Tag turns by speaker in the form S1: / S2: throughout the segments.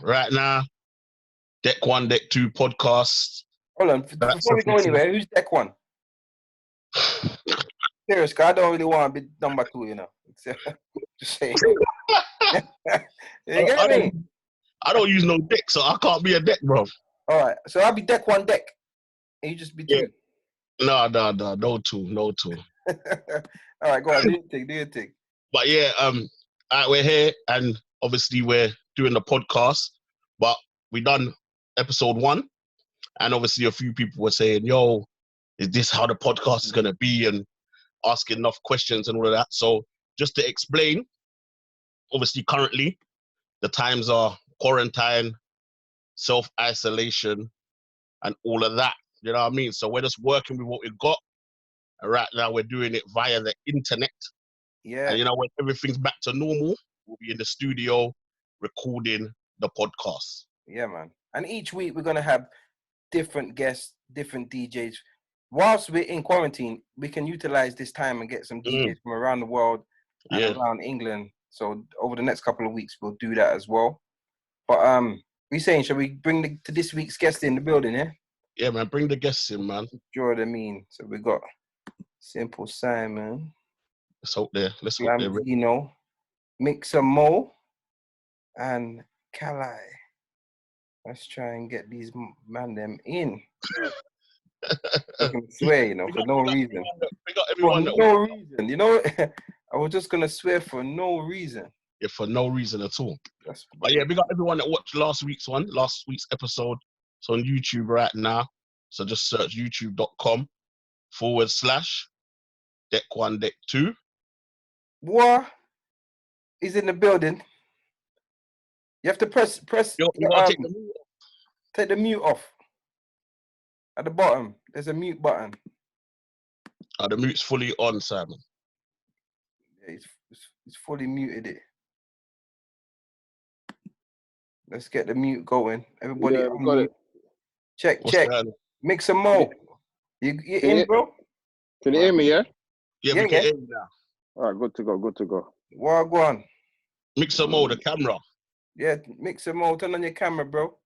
S1: Right now, Deck 1, Deck 2 podcast.
S2: Hold on, before we go anywhere, who's Deck 1? Serious, cause I don't really want to be number 2, you know. Just saying. You get me?
S1: I don't use no deck, so I can't be a deck, bro.
S2: All right, so I'll be Deck 1 deck, and you just be 2.
S1: Yeah. No two.
S2: All right, go on, do your thing.
S1: But yeah, we're here, and obviously we're doing the podcast, but we done episode 1, and obviously a few people were saying, yo, is this how the podcast is going to be, and asking enough questions and all of that. So just to explain, obviously currently the times are quarantine, self-isolation, and all of that. You know what I mean? So we're just working with what we've got. And right now we're doing it via the internet.
S2: Yeah.
S1: And when everything's back to normal, we'll be in the studio recording the podcast.
S2: Yeah, man. And each week we're going to have different guests, different DJs. Whilst we're in quarantine, we can utilize this time and get some DJs from around the world and around England. So over the next couple of weeks, we'll do that as well. But we saying, shall we bring to this week's guest in the building, yeah?
S1: Yeah, man. Bring the guests in, man.
S2: Jordan. So we got Simple Simon.
S1: Let's hope they're ready.
S2: Glamzino, MixR Moe, and Kal-i. Let's try and get these them in. I can swear, for no reason.
S1: We got everyone
S2: for no reason. I was just gonna swear for no reason.
S1: Yeah, for no reason at all. But yeah, we got everyone that watched last week's episode. It's on YouTube right now. So just search youtube.com/Deck 1, Deck 2.
S2: What? He's in the building. You have to press.
S1: Yo,
S2: take the mute off. At the bottom, there's a mute button.
S1: The mute's fully on, Simon.
S2: Yeah, he's fully muted it. Let's get the mute going. Everybody,
S3: got it.
S2: Check. MixR Moe. You in, bro?
S3: Can you hear me, yeah?
S1: Yeah, we can hear you now.
S3: All right, good to go.
S2: Well, go on.
S1: MixR Moe, the camera.
S2: Yeah, MixR Moe, turn on your camera, bro.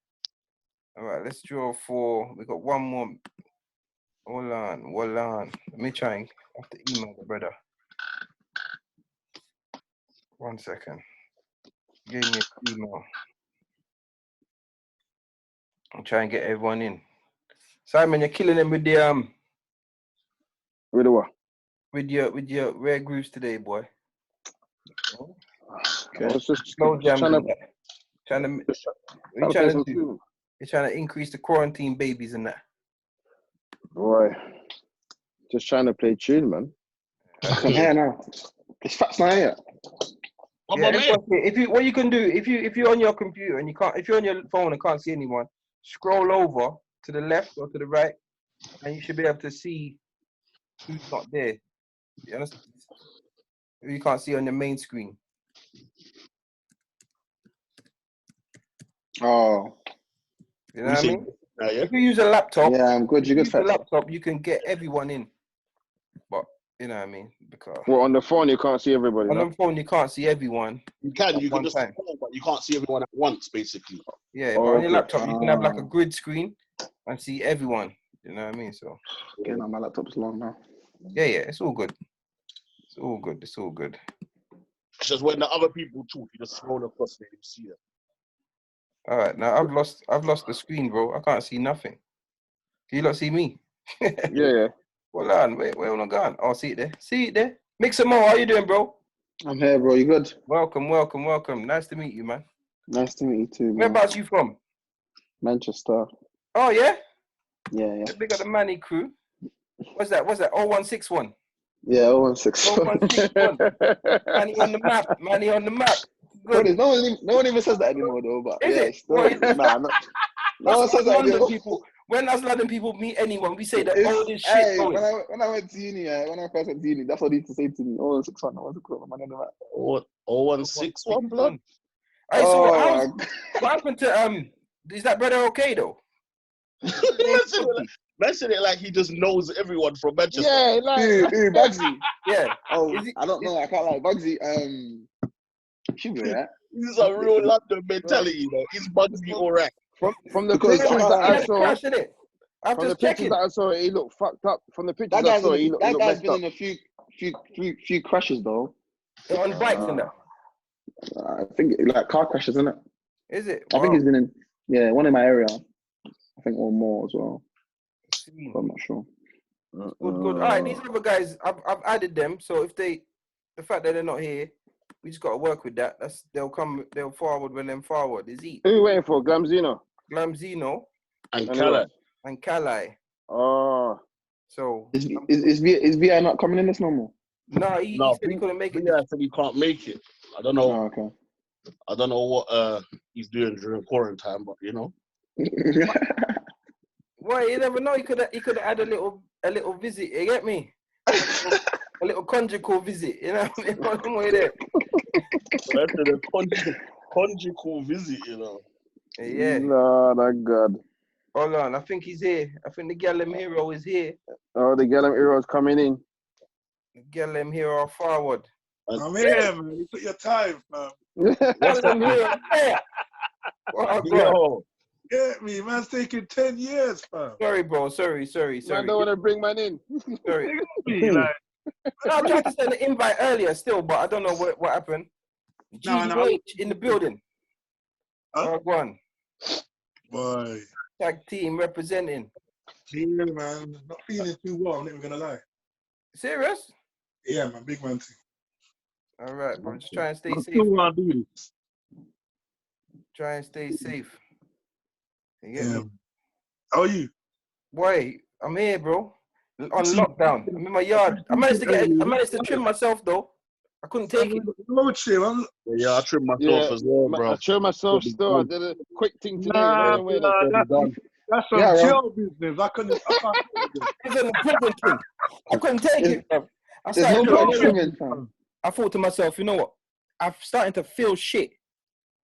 S2: All right, let's draw 4. We got one more. Hold on. Let me try and have to email the brother. 1 second. Give me an email. I'll try and get everyone in. Simon, you're killing them with the
S3: With the what?
S2: With your rare grooves today, boy.
S3: Okay. I was just
S2: slow jam.
S3: trying to
S2: You're trying to increase the quarantine babies and that.
S3: Boy, just trying to play tune, man. I can hear now. It's Fat's not here.
S2: What you can do if you're on your computer and if you're on your phone and can't see anyone, scroll over to the left or to the right, and you should be able to see who's not there. You understand? You can't see on the main screen.
S3: Oh.
S2: You know what I mean? If you use a laptop,
S3: I'm good. You're good.
S2: Use a laptop, you can get everyone in. But you know what I mean? Because
S3: on the phone you can't see everybody.
S2: On the phone you can't see everyone.
S1: You can just phone, but you can't see everyone at once, basically.
S2: Yeah, but on your laptop you can have like a grid screen and see everyone. You know what I mean? So
S3: again, my laptop's long now.
S2: Yeah, it's all good. It's all good.
S1: It's just when the other people talk, you just scroll across and you see them.
S2: All right, now I've lost the screen, bro. I can't see nothing. Can you not see me?
S3: Yeah.
S2: Hold on, where am I going? Oh, see it there. MixR Moe, how you doing, bro?
S3: I'm here, bro. You good?
S2: Welcome. Nice to meet you, man.
S3: Nice to meet you too, man.
S2: Whereabouts you from?
S3: Manchester.
S2: Oh, yeah?
S3: Yeah.
S2: We got the Manny crew. What's that? 0161?
S3: Yeah, 0161.
S2: 0161. Manny on the map.
S3: Good. No one even says that anymore, though. But
S2: is it?
S3: No one says that anymore.
S2: When us London people meet anyone, we say the oldest shit.
S3: Hey, when I went to uni, when I first went to uni, that's what they used to say to me. 0161.
S1: 0161, blood.
S2: Hey, so what happened to is that brother okay though?
S1: Mention it like he just knows everyone from Manchester.
S3: Yeah, like Bugsy.
S2: Yeah.
S3: I don't know. I can't like Bugsy. Should be right.
S1: This is a real London mentality, you know. Is Bugsy all right?
S3: From the pictures that I saw,
S2: Crash, innit? I'm
S3: from the
S2: just
S3: pictures
S2: checking.
S3: that I saw, he looked fucked up. From the pictures
S4: That
S3: I saw, he
S4: guy's
S3: looked
S4: been
S3: messed up.
S4: in a few crashes though.
S2: On bikes and that.
S3: I think like car crashes, isn't it?
S2: Is it?
S3: I think he's been in one in my area. I think one more as well. But I'm not sure.
S2: Good. All right, these other guys, I've added them. So if the fact that they're not here, we just got to work with that. They'll forward when them forward. Is he?
S3: Who are you waiting for? Glamzino
S1: and Kal-i.
S2: And Kal-i.
S3: Oh.
S2: So
S3: is VI not coming in this no more?
S2: No, he said he couldn't make it.
S1: Yeah, said he can't make it. I don't know.
S3: Oh, okay.
S1: I don't know what he's doing during quarantine, but you know.
S2: Well, you never know. He could have had a little visit. You get me? A little conjugal visit. You know, one way there.
S1: That's a conjugal visit, you know.
S2: Yeah.
S3: No, that God.
S2: Hold on, I think he's here. I think the Gallem hero is here.
S3: Oh, the Gallem hero's coming in.
S2: The Gallem hero forward.
S5: I'm here, man. You took your time, man.
S2: Gallem hero. Yeah. Oh,
S1: Yo.
S5: Get me, man's taking 10 years, fam.
S2: Sorry, bro. Sorry.
S3: I don't want to bring man in.
S2: Sorry.
S5: Me, like,
S2: No, I tried to send an invite earlier still, but I don't know what happened. GH in the building.
S5: Huh?
S2: Go on.
S5: boy.
S2: Tag team representing.
S5: Yeah, man. Not feeling too well, I'm not even gonna lie.
S2: Serious?
S5: Yeah, man, big man too.
S2: All right, I'm just trying to stay safe. Try and stay safe. You get me?
S5: How are you?
S2: Boy, I'm here, bro. On lockdown. I'm in my yard. I managed to trim myself though. I couldn't take it.
S1: Yeah, I trimmed myself as well, bro.
S3: I trimmed myself still. I did a quick thing today.
S5: That's some jail business. I couldn't.
S2: It's in the prison thing. I couldn't take it, bro. I thought to myself, you know what? I'm starting to feel shit.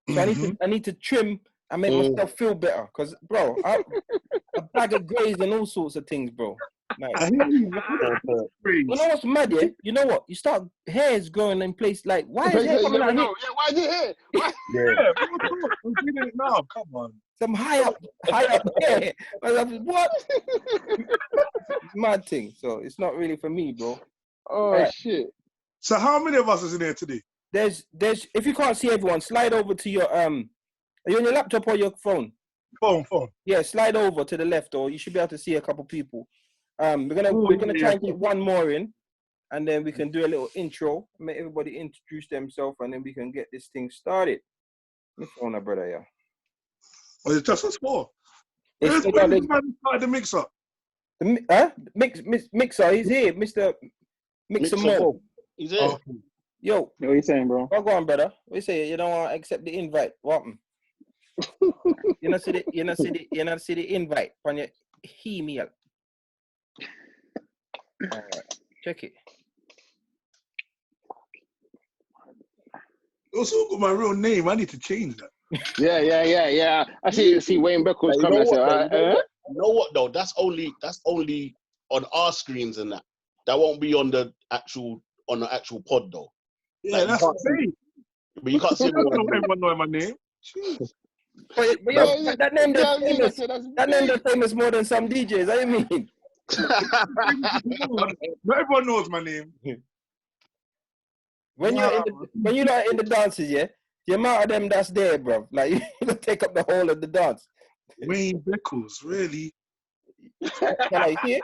S2: So I need to trim and make myself feel better. Cause bro, a bag of grays and all sorts of things, bro. Like, you know what's mad, yeah? You know what? You start hairs growing in place. Like, why is hair coming out here?
S3: Yeah, why is it here?
S5: Yeah, I'm feeling it now. Come on.
S2: Some high up hair. What? It's mad thing. So it's not really for me, bro.
S3: Oh shit.
S5: So how many of us is in here today?
S2: There's if you can't see everyone, slide over to your are you on your laptop or your phone?
S5: Phone.
S2: Yeah, slide over to the left, or you should be able to see a couple people. We're gonna try and get one more in, and then we can do a little intro, make everybody introduce themselves, and then we can get this thing started. What's on, brother? Yeah.
S5: Well, it's just us four.
S2: It's
S5: Where's the man started the mix-up?
S2: MixR, he's here, Mr. MixR Moe.
S1: He's here.
S5: Oh.
S2: Yo,
S3: what are you saying, bro?
S2: Go on, brother. What you say? You don't want to accept the invite? What? You not see the invite on your email. All right, check it.
S5: Also got my real name. I need to change that.
S3: Yeah. I see Wayne Beckles coming.
S1: You know what though? That's only on our screens and that. That won't be on the actual pod though.
S5: Yeah, that's what I'm saying.
S1: But you can't see
S5: everyone knowing my name.
S2: But that name that's famous. That name that's famous more than some DJs. I mean.
S5: Not everyone knows my name.
S2: When you're not in the dances, yeah, the amount of them that's there, bro, like you take up the whole of the dance.
S5: Wayne Beckles, really?
S2: Can I see it?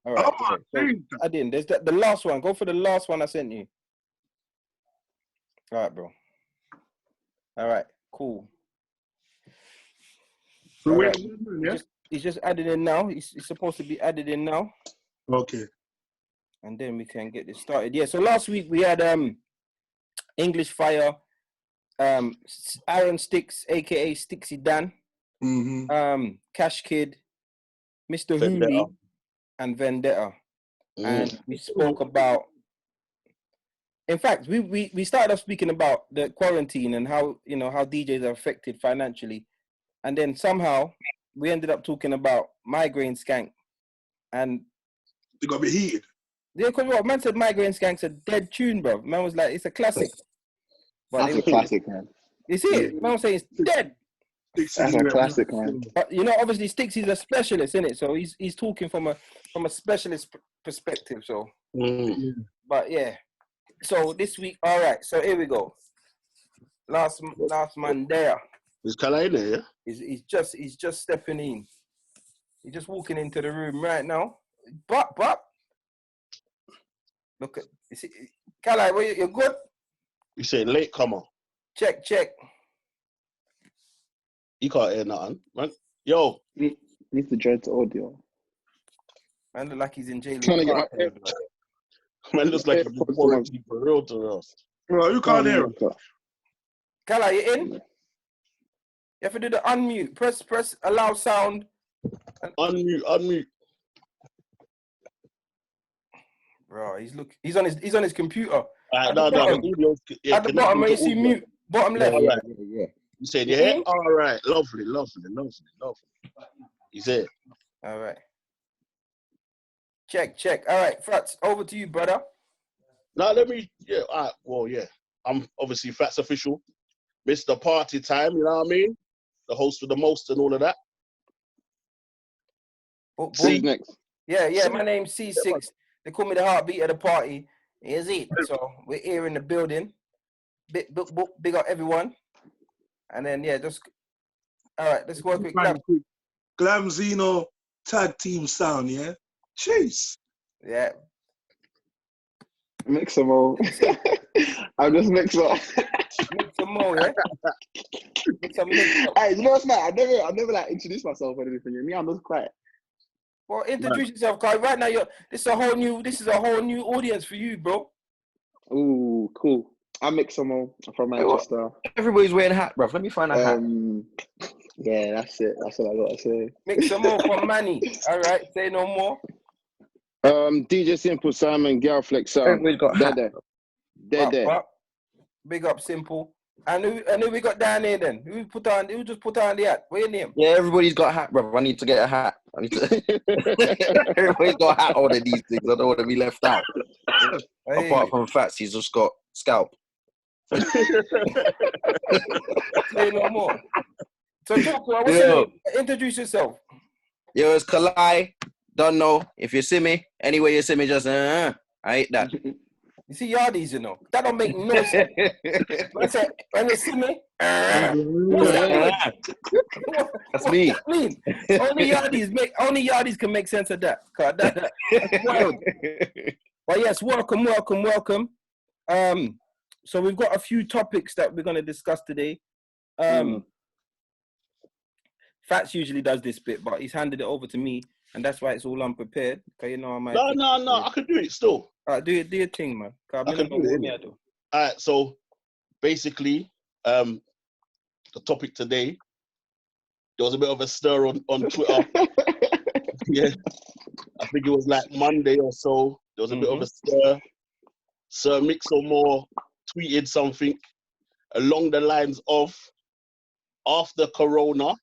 S2: All right. So I didn't. There's the last one. Go for the last one I sent you. All right, bro. All right. Cool.
S5: So
S2: right. He's just added in now. He's supposed to be added in now.
S5: Okay.
S2: And then we can get this started. Yeah. So last week we had English Fire, Aaron Sticks, aka Sticksy Dan, Cash Kid, Mr. Hooley, and Vendetta. And we spoke about, in fact, we started off speaking about the quarantine and how DJs are affected financially. And then somehow we ended up talking about Migraine Skank. And
S5: they got a bit heated.
S2: Yeah, because what man said, Migraine Skank's a dead tune, bro. Man was like, it's a classic. But
S3: That's a classic, man.
S2: You see it? Man, I'm saying it's dead.
S3: That's a classic, man.
S2: But obviously, Sticks is a specialist in it, so he's talking from a specialist perspective. So, but yeah. So this week, all right. So here we go. Last man there.
S1: Is Kal-i in there? Yeah.
S2: He's just stepping in. He's just walking into the room right now. But look at Kal-i, you're good.
S1: You say late comer.
S2: Check.
S1: He can't hear nothing, man. Yo.
S3: Needs to join to audio.
S2: Man, look like he's in jail.
S3: Trying to get my
S1: Man looks like he's quarantined for real to us.
S5: Bro, you can't hear him.
S2: Kal-i, you in? You have to do the unmute. Press allow sound.
S1: Unmute.
S2: Bro, he's on his computer.
S1: At the
S2: bottom where you see mute, bottom left.
S1: Yeah. You said, yeah? All right. Lovely. He's here.
S2: All right. Check. All right, Fats, over to you, brother.
S1: Now, let me, all right, well, yeah. I'm obviously Fats official. Mr. Party Time, you know what I mean? The host with the most and all of that.
S3: See next.
S2: Yeah, my name's C6. They call me the heartbeat of the party. Is it? So we're here in the building. Big up everyone. And then all right, let's work with
S5: Glamzino tag team sound, yeah? Jeez.
S2: Yeah.
S3: MixR Moe. I'm just MixR.
S2: MixR Moe, yeah?
S3: Hey, you know what's mad? I never like introduced myself or anything. Me, I'm just quiet.
S2: Well, introduce yourself, Kai. Right now, this is a whole new audience for you, bro.
S3: Ooh, cool. I'm MixR Moe. I'm from Manchester.
S6: Everybody's wearing a hat, bro. Let me find a hat.
S3: Yeah, that's it. That's what I got to say.
S2: MixR Moe from Manny. All right, say no more.
S3: DJ Simple, Simon, Garflex,
S6: Everybody's got a hat.
S3: There.
S2: Big up, Simple. And who we got down there then? Who just put on the hat? What's your name?
S6: Yeah, everybody's got a hat, bro. I need to get a hat. Everybody's got a hat on these things. I don't want to be left out. Hey. Apart from Fats, he's just got scalp.
S2: Say no more. So talk to us. Introduce yourself.
S6: Yo, it's Kal-i. Don't know. If you see me, anyway you see me, just I hate that.
S2: You see yardies, that don't make no sense. When you see me,
S6: that's me.
S2: Only yardies can make sense of that. That's wild. But yes, welcome. So we've got a few topics that we're going to discuss today. Fats usually does this bit, but he's handed it over to me, and that's why it's all unprepared. Because I might.
S1: No, I could do it still.
S2: All right, do your thing, man.
S1: I can do it. All right, so basically, the topic today, there was a bit of a stir on Twitter. Yeah, I think it was like Monday or so. There was a bit of a stir. Sir MixR Moe tweeted something along the lines of, after Corona,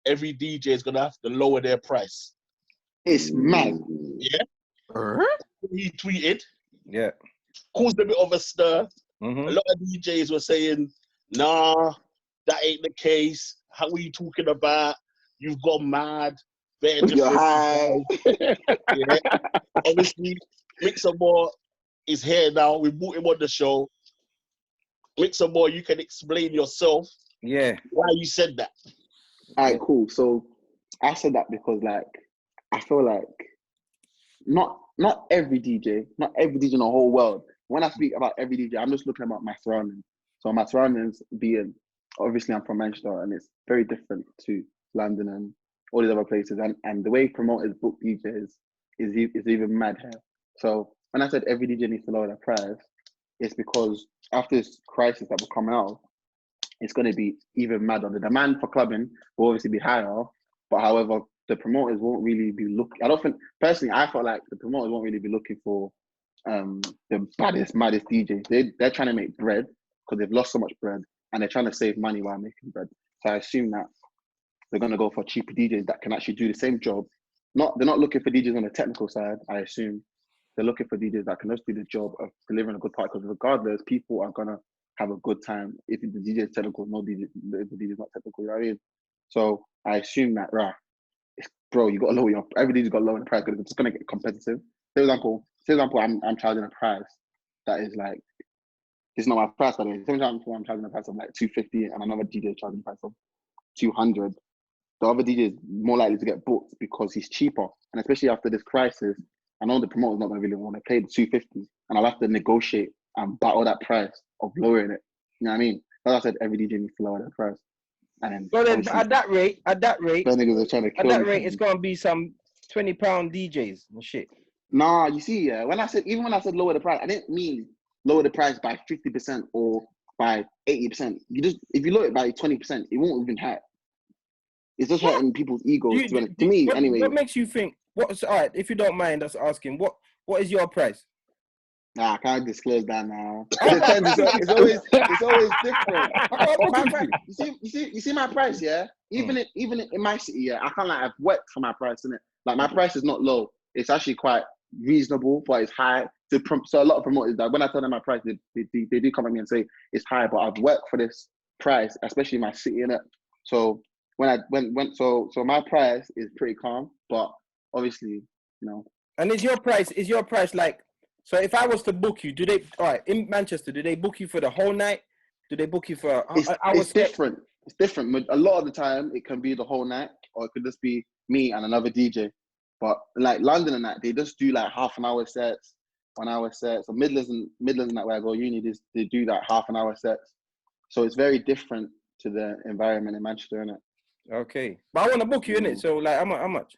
S1: every DJ is gonna have to lower their price.
S3: It's mad.
S1: Yeah. He tweeted.
S2: Yeah.
S1: Caused a bit of a stir. A lot of DJs were saying, nah, that ain't the case. How are you talking about? You've gone mad.
S3: You're high.
S1: Yeah. Obviously, MixR Moe is here now. We brought him on the show. MixR Moe, you can explain yourself.
S2: Yeah.
S1: Why you said that.
S3: All right, cool. So I said that because, I feel like not every DJ in the whole world. When I speak about every DJ, I'm just looking about my surroundings. So my surroundings being, obviously I'm from Manchester, and it's very different to London and all these other places. And the way promoters book DJs is even mad here. So when I said every DJ needs to lower their price, it's because after this crisis that we're coming out of, it's going to be even madder. The demand for clubbing will obviously be higher, but however, the promoters won't really be looking. I felt like the promoters won't really be looking for the maddest DJs. They're trying to make bread because they've lost so much bread, and they're trying to save money while making bread. So I assume that they're going to go for cheaper DJs that can actually do the same job. They're not looking for DJs on the technical side. I assume they're looking for DJs that can just do the job of delivering a good party, because regardless, people are going to have a good time. If the DJ is technical, no DJ, if the DJ is not technical, you know what I mean? So I assume that, bro, you got to lower every DJ's got to lower the price because it's going to get competitive. For example, I'm charging a price that is like, it's not my price, by the way. For example, I'm charging a price of like $250 and another DJ is charging a price of $200. The other DJ is more likely to get booked because he's cheaper. And especially after this crisis, I know the promoter's not going to really want to pay the $250, and I'll have to negotiate and battle that price of lowering it. You know what I mean? As I said, every DJ needs to lower their price. And then,
S2: so then at that rate,
S3: niggas are trying to kill me.
S2: it's going to be some £20 DJs and shit.
S3: Nah, you see, yeah. When I said lower the price, I didn't mean lower the price by 50% or by 80%. If you lower it by 20%, it won't even hurt. It's just hurting people's egos. To me, anyway.
S2: What makes you think? All right? If you don't mind us asking, what is your price?
S3: Nah, I can't disclose that now. It's always different. You see my price, yeah. Even in my city, yeah, I can't I've worked for my price, innit? Like my price is not low. It's actually quite reasonable, but it's high. So a lot of promoters, that when I tell them my price, they do come at me and say it's high, but I've worked for this price, especially in my city, innit? So so my price is pretty calm, but obviously,
S2: And is your price like? So if I was to book you, in Manchester, do they book you for the whole night? Do they book you for an hour?
S3: It's different. It's different. A lot of the time, it can be the whole night, or it could just be me and another DJ. But like London and that, they just do like half an hour sets, 1 hour sets. So Midlands and that where I go uni, they do that half an hour sets. So it's very different to the environment in Manchester, innit?
S2: Okay, but I want to book you in it. So like, how much?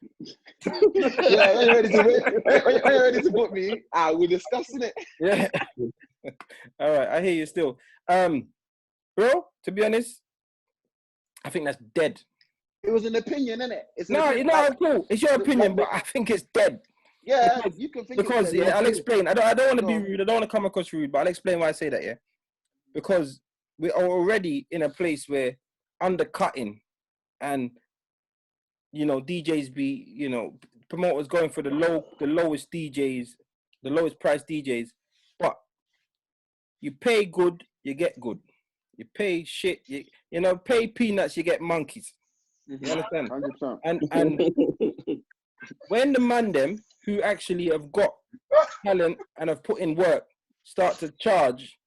S3: Yeah, when you're ready to book me, we're discussing it.
S2: Yeah. All right, I hear you still. Bro, to be honest, I think that's dead.
S3: It was an opinion, innit?
S2: Cool. It's your opinion, but I think it's dead.
S3: Yeah, you can think
S2: because
S3: it's dead.
S2: I'll explain. I don't want to be rude. I don't want to come across rude, but I'll explain why I say that. Yeah, because we are already in a place where undercutting. And DJs promoters going for the lowest DJs, the lowest price DJs, but you pay good, you get good. You pay shit, pay peanuts, you get monkeys. You understand?
S3: 100%.
S2: And when the man them who actually have got talent and have put in work start to charge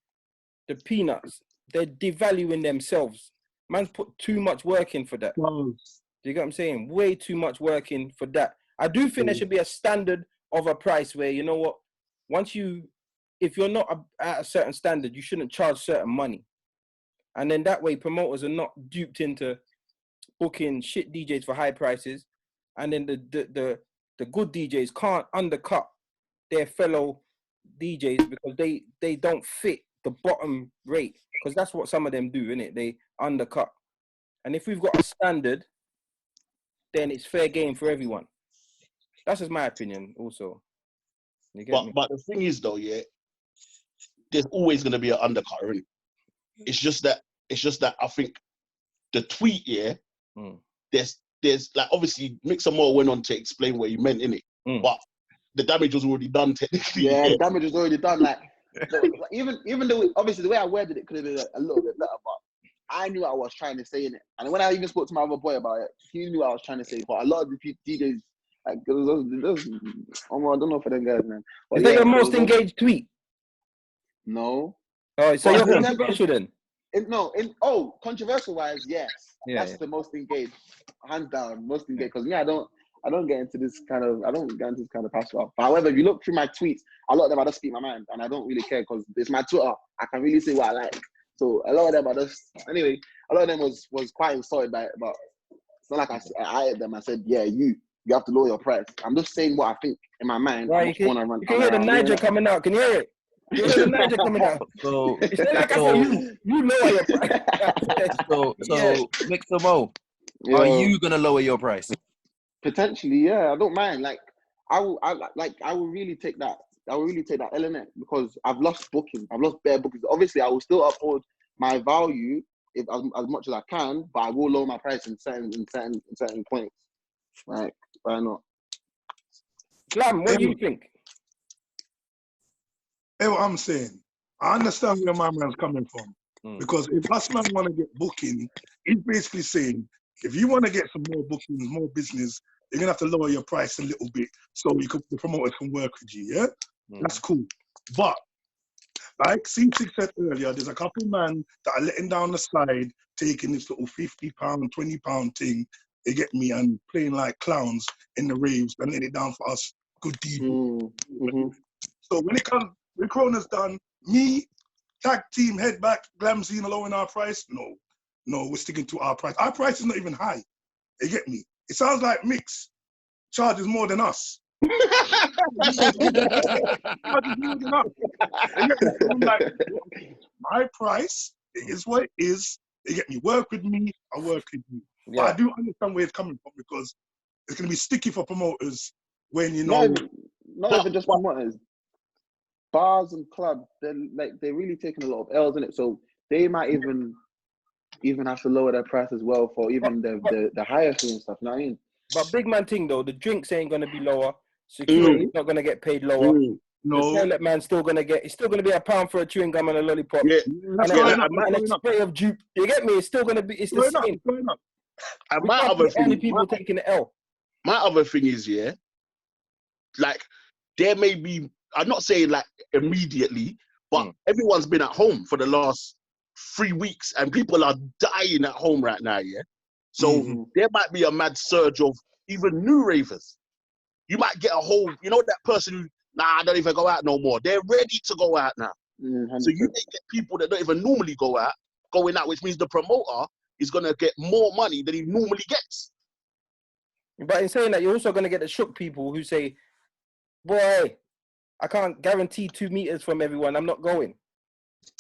S2: the peanuts, they're devaluing themselves. Man's put too much work in for that. Do you get what I'm saying? Way too much work in for that. I do think there should be a standard of a price where, you know what, if you're not at a certain standard, you shouldn't charge certain money. And then that way promoters are not duped into booking shit DJs for high prices. And then the good DJs can't undercut their fellow DJs because they don't fit the bottom rate. Because that's what some of them do, innit? They undercut. And if we've got a standard, then it's fair game for everyone. That's just my opinion also. You get me?
S1: But the thing is though, yeah, there's always gonna be an undercut, innit? It's just that I think the tweet, yeah, there's like obviously MixR Moe went on to explain what he meant, innit? But the damage was already done technically.
S3: Yeah, the damage was already done. Like even though obviously the way I worded it could have been a little bit better, but I knew what I was trying to say in it. And when I even spoke to my other boy about it, he knew what I was trying to say. But a lot of the DJs, like, I don't know for them guys, man. But
S2: is that your most engaged tweet?
S3: No.
S2: Oh, so you're controversial then?
S3: Controversial wise, yes. Yeah, that's the most engaged, hands down, most engaged. Because me, I don't get into this kind of pastoral. But however, if you look through my tweets, a lot of them I just speak my mind, and I don't really care because it's my Twitter. I can really say what I like. So a lot of them are just anyway. A lot of them was quite insulted by it, but it's not like I hit them. I said, yeah, you have to lower your price. I'm just saying what I think in my mind.
S2: Right, you can hear the Niger coming out. Can you hear it? You hear the Niger coming out.
S6: So
S2: it's like I said, you lower your price.
S6: so MixR Moe, are you gonna lower your price?
S3: Potentially, yeah. I don't mind. Like I will really take that. I will really take that element because I've lost bookings. I've lost bare bookings. Obviously, I will still uphold my value as much as I can, but I will lower my price in certain points. Like, why not?
S2: Glam, what do you think?
S5: Hey, what I'm saying, I understand where my man's coming from. Because if us man want to get booking, he's basically saying, if you want to get some more bookings, more business, you're going to have to lower your price a little bit so the promoters can work with you, yeah? That's cool. But, like C6 said earlier, there's a couple man that are letting down the slide, taking this little £50, £20 thing, they get me, and playing like clowns in the raves and letting it down for us good people. So when Corona's done, me, tag team, head back, Glamzino lowering our price? No, we're sticking to our price. Our price is not even high. You get me? It sounds like Mix charges more than us. Charges more than us. You get me? So I'm like, my price is what it is. You get me? Work with me, I work with you. Yeah. But I do understand where it's coming from because it's going to be sticky for promoters when, you know...
S3: Not even just promoters. Bars and clubs, they're really taking a lot of L's in it, so they might even have to lower their price as well for even the higher fee and stuff. You know what I mean?
S2: But big man thing though, the drinks ain't gonna be lower. Security's not gonna get paid lower. No. The toilet man's still gonna get. It's still gonna be £1 for a chewing gum and a lollipop. Yeah, and a spray of jupe. You get me? It's still gonna be. It's the same.
S1: And my other thing,
S2: only people taking the L.
S1: My other thing is, yeah, like there may be. I'm not saying like immediately, but everyone's been at home for the last 3 weeks and people are dying at home right now, yeah? So there might be a mad surge of even new ravers. You might get a whole, you know, that person who, I don't even go out no more. They're ready to go out now. So you may get people that don't even normally going out, which means the promoter is going to get more money than he normally gets.
S2: But in saying that, you're also going to get the shook people who say, boy, I can't guarantee 2 meters from everyone. I'm not going.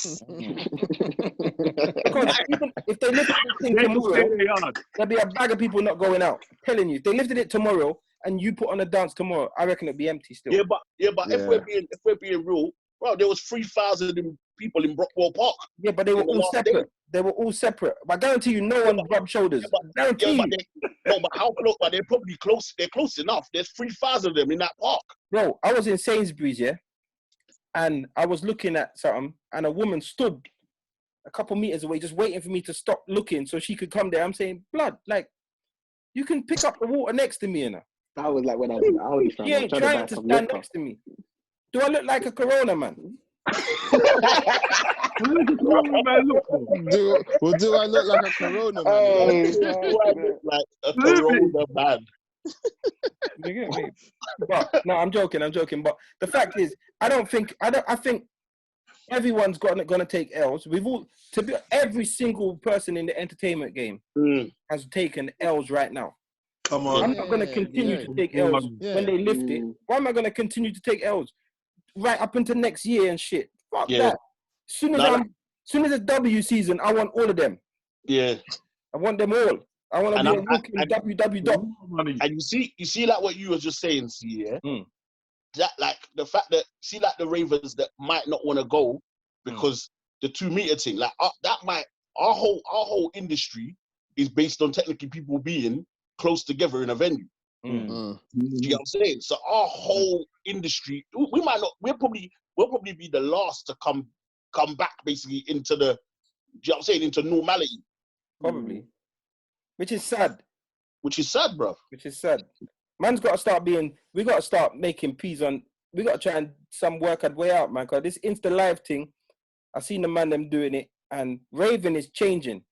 S2: Because even if they lifted this thing tomorrow, there'll be a bag of people not going out. I'm telling you, if they lifted it tomorrow and you put on a dance tomorrow, I reckon it'd be empty still.
S1: Yeah, but if we're being real, bro, there was 3,000 people in Brockwell Park.
S2: Yeah, but they were all separate. Day. They were all separate. But I guarantee you, no one rubbed shoulders. But
S1: how close? But they're probably close. They're close enough. There's 3,000 of them in that park.
S2: Bro, I was in Sainsbury's, yeah, and I was looking at something, and a woman stood a couple meters away, just waiting for me to stop looking so she could come there. I'm saying, blood, like, you can pick up the water next to me, you know.
S3: That was like when I was in Audi.
S2: She ain't trying to stand next to me. Do I look like a Corona man?
S7: Do I look like a Corona man?
S1: Do I look like a Corona man?
S2: You get me? But, no, I'm joking. But the fact is, I think everyone's gonna take L's. Every single person in the entertainment game has taken L's right now.
S5: Come on.
S2: I'm not gonna continue to take L's when they lift it. Why am I gonna continue to take L's right up into next year and shit? Fuck that. Soon as it's W season, I want all of them.
S1: Yeah.
S2: I want them all. I want to be a walking WW.
S1: And you see like what you were just saying, that like the fact that like the ravers that might not want to go because the 2 meter thing, like that might our whole industry is based on technically people being close together in a venue. Do you know what I'm saying? So our whole industry, we'll probably be the last to come back basically into the, do you know what I'm saying, into normality.
S2: Probably. Which is sad.
S1: Bro.
S2: Which is sad. Man's got to start we got to start making peas on, we got to try and some work our way out, man. Because this Insta Live thing, I seen the man them doing it, and raving is changing.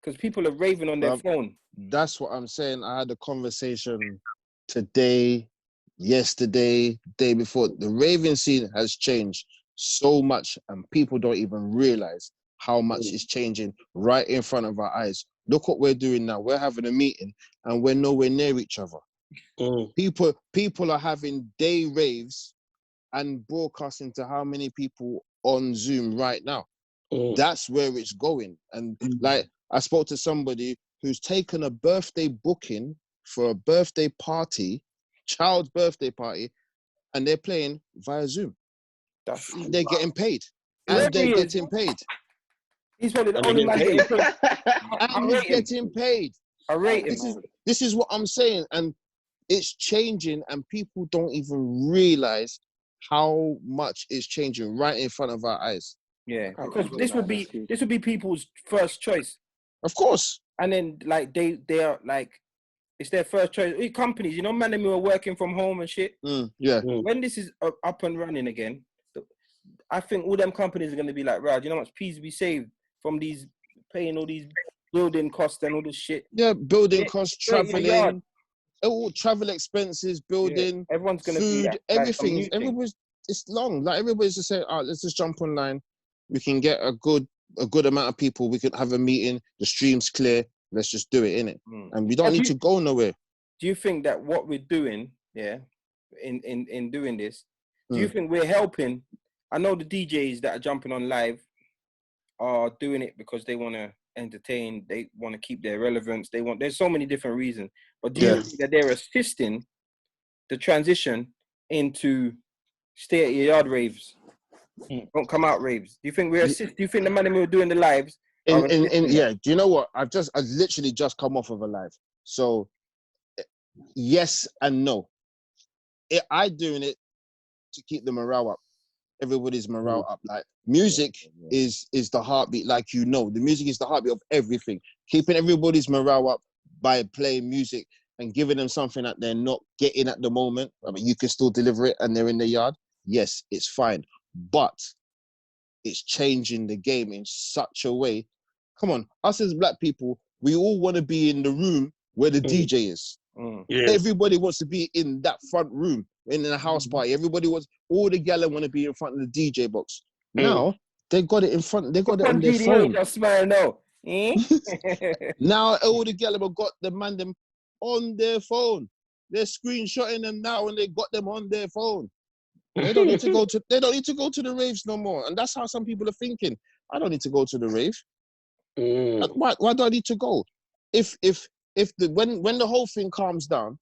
S2: Because people are raving on their phone.
S7: That's what I'm saying. I had a conversation today, yesterday, day before. The raving scene has changed so much, and people don't even realize how much is changing right in front of our eyes. Look what we're doing now. We're having a meeting and we're nowhere near each other. People are having day raves and broadcasting to how many people on Zoom right now. That's where it's going. And like, I spoke to somebody who's taken a birthday booking for a birthday party, child's birthday party, and they're playing via Zoom. They're getting paid. And they're getting paid.
S2: He's probably the only man getting paid.
S7: And he's getting paid.
S2: I rate him.
S7: This is what I'm saying. And it's changing, and people don't even realize how much it's changing right in front of our eyes.
S2: Yeah, because this would be people's first choice.
S7: Of course.
S2: And then like they are like, it's their first choice. Companies, you know, man, they were working from home and shit.
S7: Yeah.
S2: When this is up and running again, I think all them companies are going to be like, right, you know how much peas we saved from these paying all these building costs and all this shit.
S7: Yeah, building costs, traveling, all travel expenses, building,
S2: everyone's going to
S7: food,
S2: be
S7: everything. Everybody's, it's long. Like everybody's just saying, let's just jump online. We can get a good amount of people. We can have a meeting. The stream's clear. Let's just do it, innit? And we don't need to go nowhere.
S2: Do you think that what we're doing, in doing this, do you think we're helping? I know the DJs that are jumping on live are doing it because they want to entertain. They want to keep their relevance. There's so many different reasons. But do you think that they're assisting the transition into stay at your yard raves? Don't come out raves. Do you think we're assist? Do you think the man who are doing the lives?
S7: Do you know what? I've literally just come off of a live. So yes and no. I doing it to keep the morale up. Everybody's morale up. Like music is the heartbeat. Like, you know, the music is the heartbeat of everything. Keeping everybody's morale up by playing music and giving them something that they're not getting at the moment. I mean, you can still deliver it and they're in the yard. Yes, it's fine. But it's changing the game in such a way. Come on, us as black people, we all want to be in the room where the DJ is. Everybody wants to be in that front room, in a house party. Everybody wants, all the gala want to be in front of the DJ box. Now, they got it in front, they got it on their phone. Now, all the gala got the man them on their phone. They're screenshotting them now and they got them on their phone. They don't need to go to the raves no more. And that's how some people are thinking. I don't need to go to the rave. Why do I need to go? If when the whole thing calms down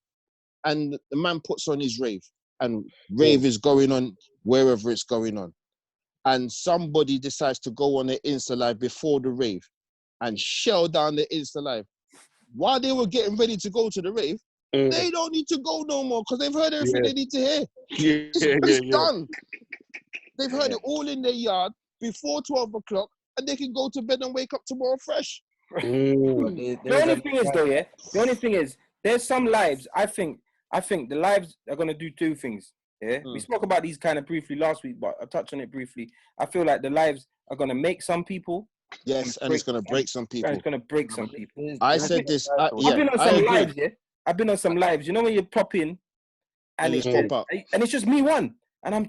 S7: and the man puts on his rave and rave is going on wherever it's going on, and somebody decides to go on their Insta Live before the rave and shell down the Insta Live, while they were getting ready to go to the rave, they don't need to go no more because they've heard everything they need to hear. It's done. They've heard it all in their yard before 12 o'clock and they can go to bed and wake up tomorrow fresh.
S2: The only thing is, there's some lives, I think the lives are going to do two things. We spoke about these kind of briefly last week, but I'll touch on it briefly. I feel like the lives are going to make some people.
S7: Yes, and it's going to break some people.
S2: It's going to break some people.
S7: I said this. I've
S2: been on some lives, I've been on some lives. You know when you pop in and it's
S7: pop up.
S2: And it's just me one. And I'm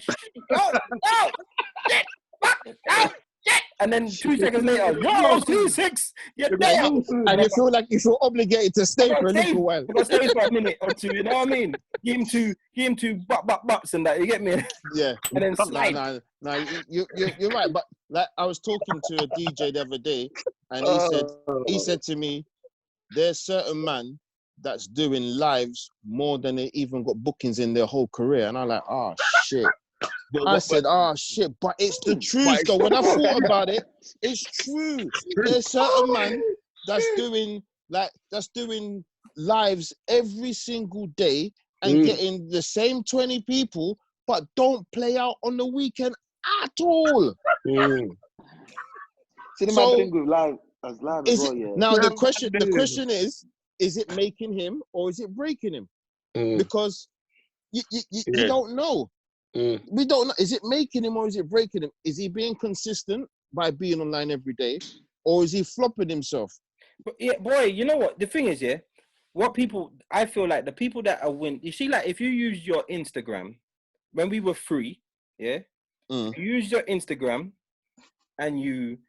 S2: and then 2 seconds later, yo, 2-6, you're there.
S7: And you feel like you feel obligated to stay for a little while.
S2: I'll stay for a minute or two, you know what I mean? Give him two butts and that, you get me?
S7: Yeah.
S2: And then slide.
S7: No, you're right. But like I was talking to a DJ the other day, and he said to me, there's certain man that's doing lives more than they even got bookings in their whole career. And I'm like, oh shit. I said, oh shit, but it's the truth though. When I thought about it, it's true. There's certain man that's doing lives every single day and getting the same 20 people, but don't play out on the weekend at all.
S3: See the man doing live as well, yeah.
S7: Now the question is it making him or is it breaking him? Because you don't know. We don't know. Is it making him or is it breaking him? Is he being consistent by being online every day, or is he flopping himself?
S2: But yeah, boy, you know what? The thing is, I feel like the people that are you see, like if you use your Instagram when we were free, you use your Instagram and you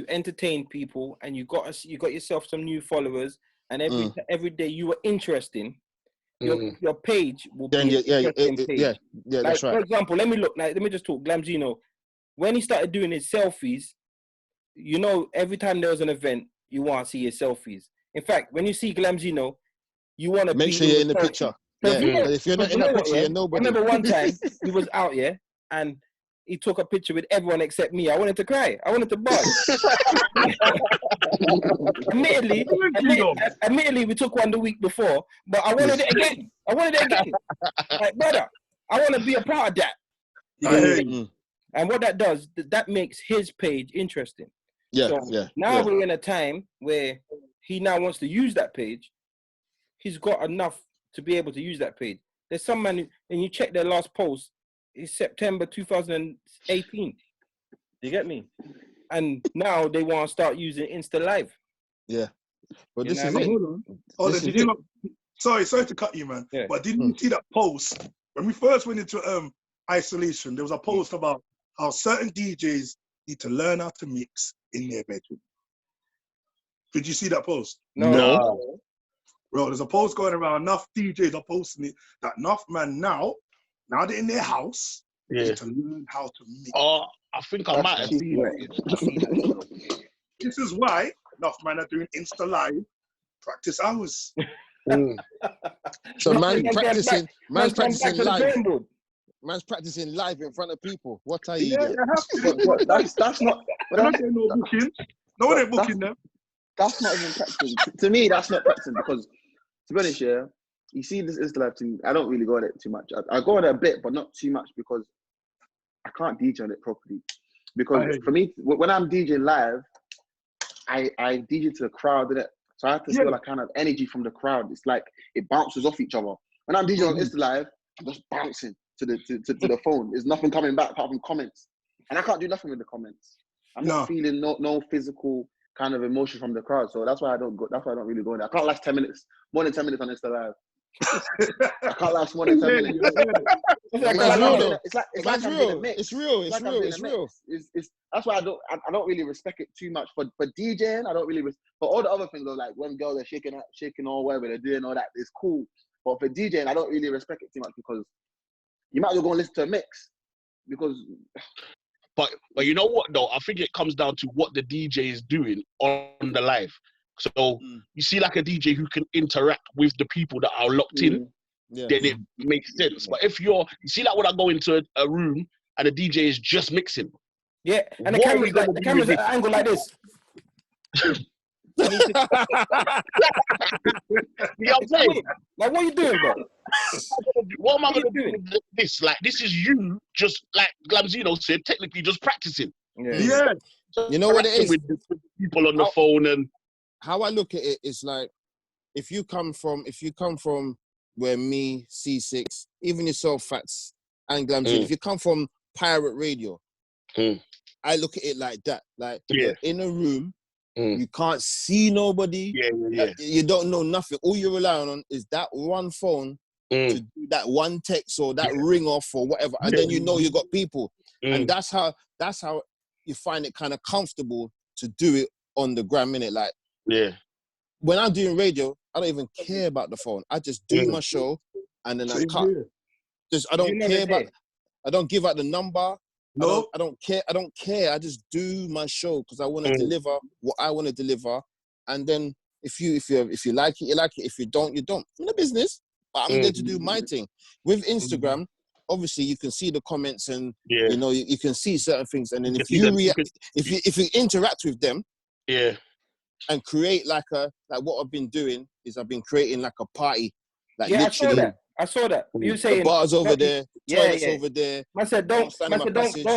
S2: entertain people and you got yourself some new follers, and every day you were interesting. Your page will be
S7: yeah, that's right.
S2: For example, let me just talk Glamzino. When he started doing his selfies, you know, every time there was an event, you want to see his selfies. In fact, when you see Glamzino, you want to
S7: make sure you're in the picture. If you're not in that picture, you're nobody.
S2: I remember one time he was out, and he took a picture with everyone except me. I wanted to cry. I wanted to buzz. Admittedly, we took one the week before, but I wanted it again. Like, brother, I want to be a part of that. And what that does, that makes his page interesting.
S7: Yeah,
S2: so now we're in a time where he now wants to use that page. He's got enough to be able to use that page. There's some man, and you check their last post, it's September 2018. You get me? And now they want to start using Insta Live.
S7: Yeah. But
S2: You
S7: this
S2: know
S7: is
S2: what I
S7: it.
S2: mean?
S5: Hold on.
S7: This is
S5: Did you
S7: it.
S5: not? Sorry to cut you, man.
S2: Yeah.
S5: But didn't you see that post when we first went into isolation? There was a post about how certain DJs need to learn how to mix in their bedroom. Did you see that post?
S2: No.
S5: Bro, there's a post going around. Enough DJs are posting it that enough man now they're in their house, they need to learn how to mix.
S1: Oh, I think I might have seen it.
S5: This is why enough man are doing Insta Live practice hours.
S7: So man's practicing live.
S2: Man's
S7: practicing live in front of people. What are you doing?
S3: That's not.
S5: No booking. No one ain't booking them.
S3: That's not even practicing. To me, that's not practicing because, to be honest, yeah, you see this Insta Live thing. I don't really go on it too much. I go on it a bit, but not too much because I can't DJ on it properly. Because for me, when I'm DJing live, I DJ to the crowd, innit? So I have to feel like kind of energy from the crowd. It's like it bounces off each other. When I'm DJing on Insta Live, I'm just bouncing to the phone. There's nothing coming back apart from comments, and I can't do nothing with the comments. I'm not feeling no physical kind of emotion from the crowd. So that's why I don't go. That's why I don't really go in there. I can't last 10 minutes, more than 10 minutes on Insta Live. I can't last more than 10 minutes. It's like I'm being a mix.
S7: It's real.
S3: That's why I don't really respect it too much. For DJing, I don't really for all the other things though, like when girls are shaking or whatever they're doing, all that is cool. But for DJing, I don't really respect it too much because you might as well go and listen to a mix because.
S1: But you know what though? I think it comes down to what the DJ is doing on the live. So you see like a DJ who can interact with the people that are locked in, then it makes sense. But if you see like when I go into a room and the DJ is just mixing.
S2: Yeah, and the camera's at an angle like this.
S1: You know what I'm saying?
S2: Like, what are you doing, bro?
S1: What am I going to do with this? Like, this is you just, like Glamzino said, technically just practicing.
S5: Yeah.
S7: You know what it is?
S1: With people on the phone and...
S7: How I look at it is like, if you come from where me, C6, even yourself, Fats, and Glamzino, if you come from pirate radio, I look at it like that. Like, you're in a room, you can't see nobody, you don't know nothing. All you're relying on is that one phone to do that one text or that ring off or whatever, and then you know you got people. And that's how you find it kind of comfortable to do it on the gram, innit? Like, when I'm doing radio, I don't even care about the phone. I just do my show and then I cut. I don't care about. I don't give out the number. No, I don't care. I just do my show because I want to deliver what I want to deliver. And then if you like it, you like it. If you don't, you don't. I'm in the business, but I'm there to do my thing. With Instagram, obviously you can see the comments and you know you can see certain things. And then if you interact with them, and create like what I've been doing is I've been creating like a party, like literally.
S2: I saw that. You saying
S7: the bars over there, toilets over there.
S2: I said don't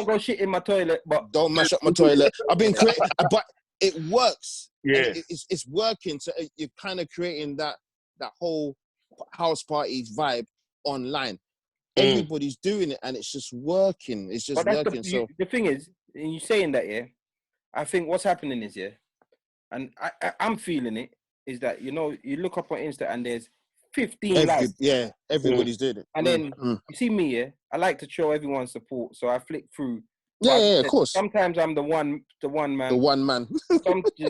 S2: go shit in my toilet, but
S7: don't mash up my toilet. I've been creating, but it works. Yeah, it's working. So you're kind of creating that whole house party vibe online. Everybody's doing it, and it's just working. It's just working. So
S2: the thing is, and you saying that, I think what's happening is, and I'm feeling it, is that, you know, you look up on Insta and there's 15 likes.
S7: Yeah, everybody's doing it.
S2: And then you see me, I like to show everyone support, so I flick through.
S7: Yeah, of course.
S2: Sometimes I'm the one man.
S7: The one man.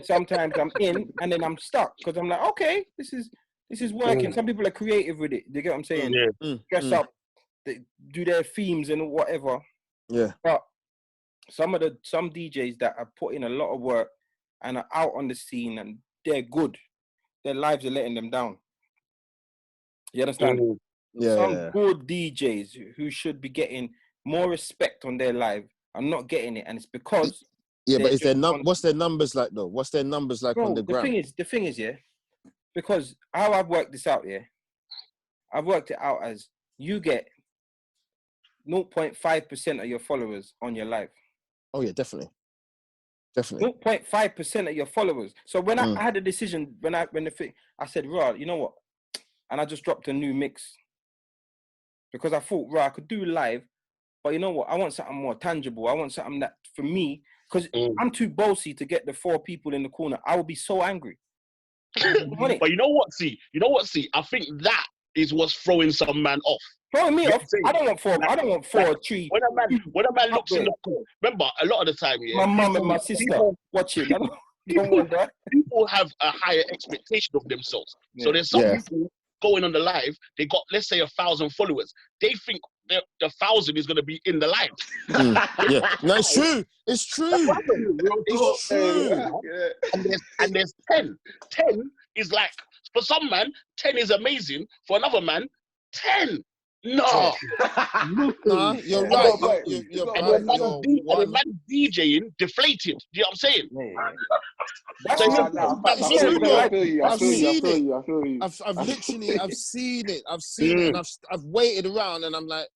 S2: Sometimes I'm in and then I'm stuck because I'm like, okay, this is working. Some people are creative with it. You get what I'm saying? Dress up, they do their themes and whatever.
S7: Yeah.
S2: But some DJs that are putting a lot of work and are out on the scene and they're good, their lives are letting them down. You understand? Some good DJs who should be getting more respect on their live are not getting it, and it's because
S7: but is what's their numbers like though? What's their numbers like on the gram?
S2: The thing is, because how I've worked this out, I've worked it out as you get 0.5% of your followers on your live.
S7: Oh yeah, definitely. Definitely.
S2: 0.5% of your followers. So when I had a decision, I said, right, you know what? And I just dropped a new mix because I thought, right, I could do live, but you know what? I want something more tangible. I want something that, for me, because I'm too bossy to get the 4 people in the corner. I would be so angry.
S1: But you know what? See, I think that is what's throwing some man off.
S2: Throwing me off. I don't want 4. I don't want 4 or 3.
S1: When a man looks in the corner, remember a lot of the time,
S2: my mum and my sister watching. I don't want that.
S1: People have a higher expectation of themselves. Yeah. So there's some people going on the live. They got, let's say, 1,000 followers. They think the 1,000 is going to be in the live.
S7: Yeah, no, it's true. It's true. It's true.
S1: And there's 10. 10 is like, for some man, 10 is amazing. For another man, 10. No.
S7: Nah, you're right. You're
S1: and the man DJing deflated. Do you know what I'm saying?
S7: I've seen it. And I've waited around, and I'm like,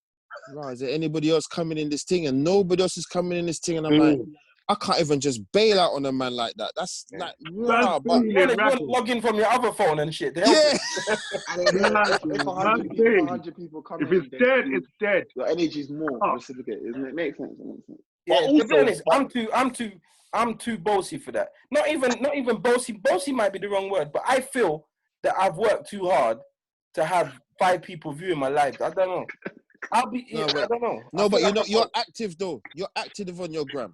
S7: right, is there anybody else coming in this thing? And nobody else is coming in this thing, and I'm like, I can't even just bail out on a man like that. That's like, rah, but
S2: you want to log in from your other phone and shit.
S5: And if 100 people come in, if it's dead, it's dead.
S3: Your energy is more reciprocated. It makes sense.
S2: Yeah, to be honest, I'm too bossy for that. Not even bossy. Bossy might be the wrong word, but I feel that I've worked too hard to have 5 people viewing my live. I don't know. I don't know.
S7: No, but you're active though. You're active on your gram.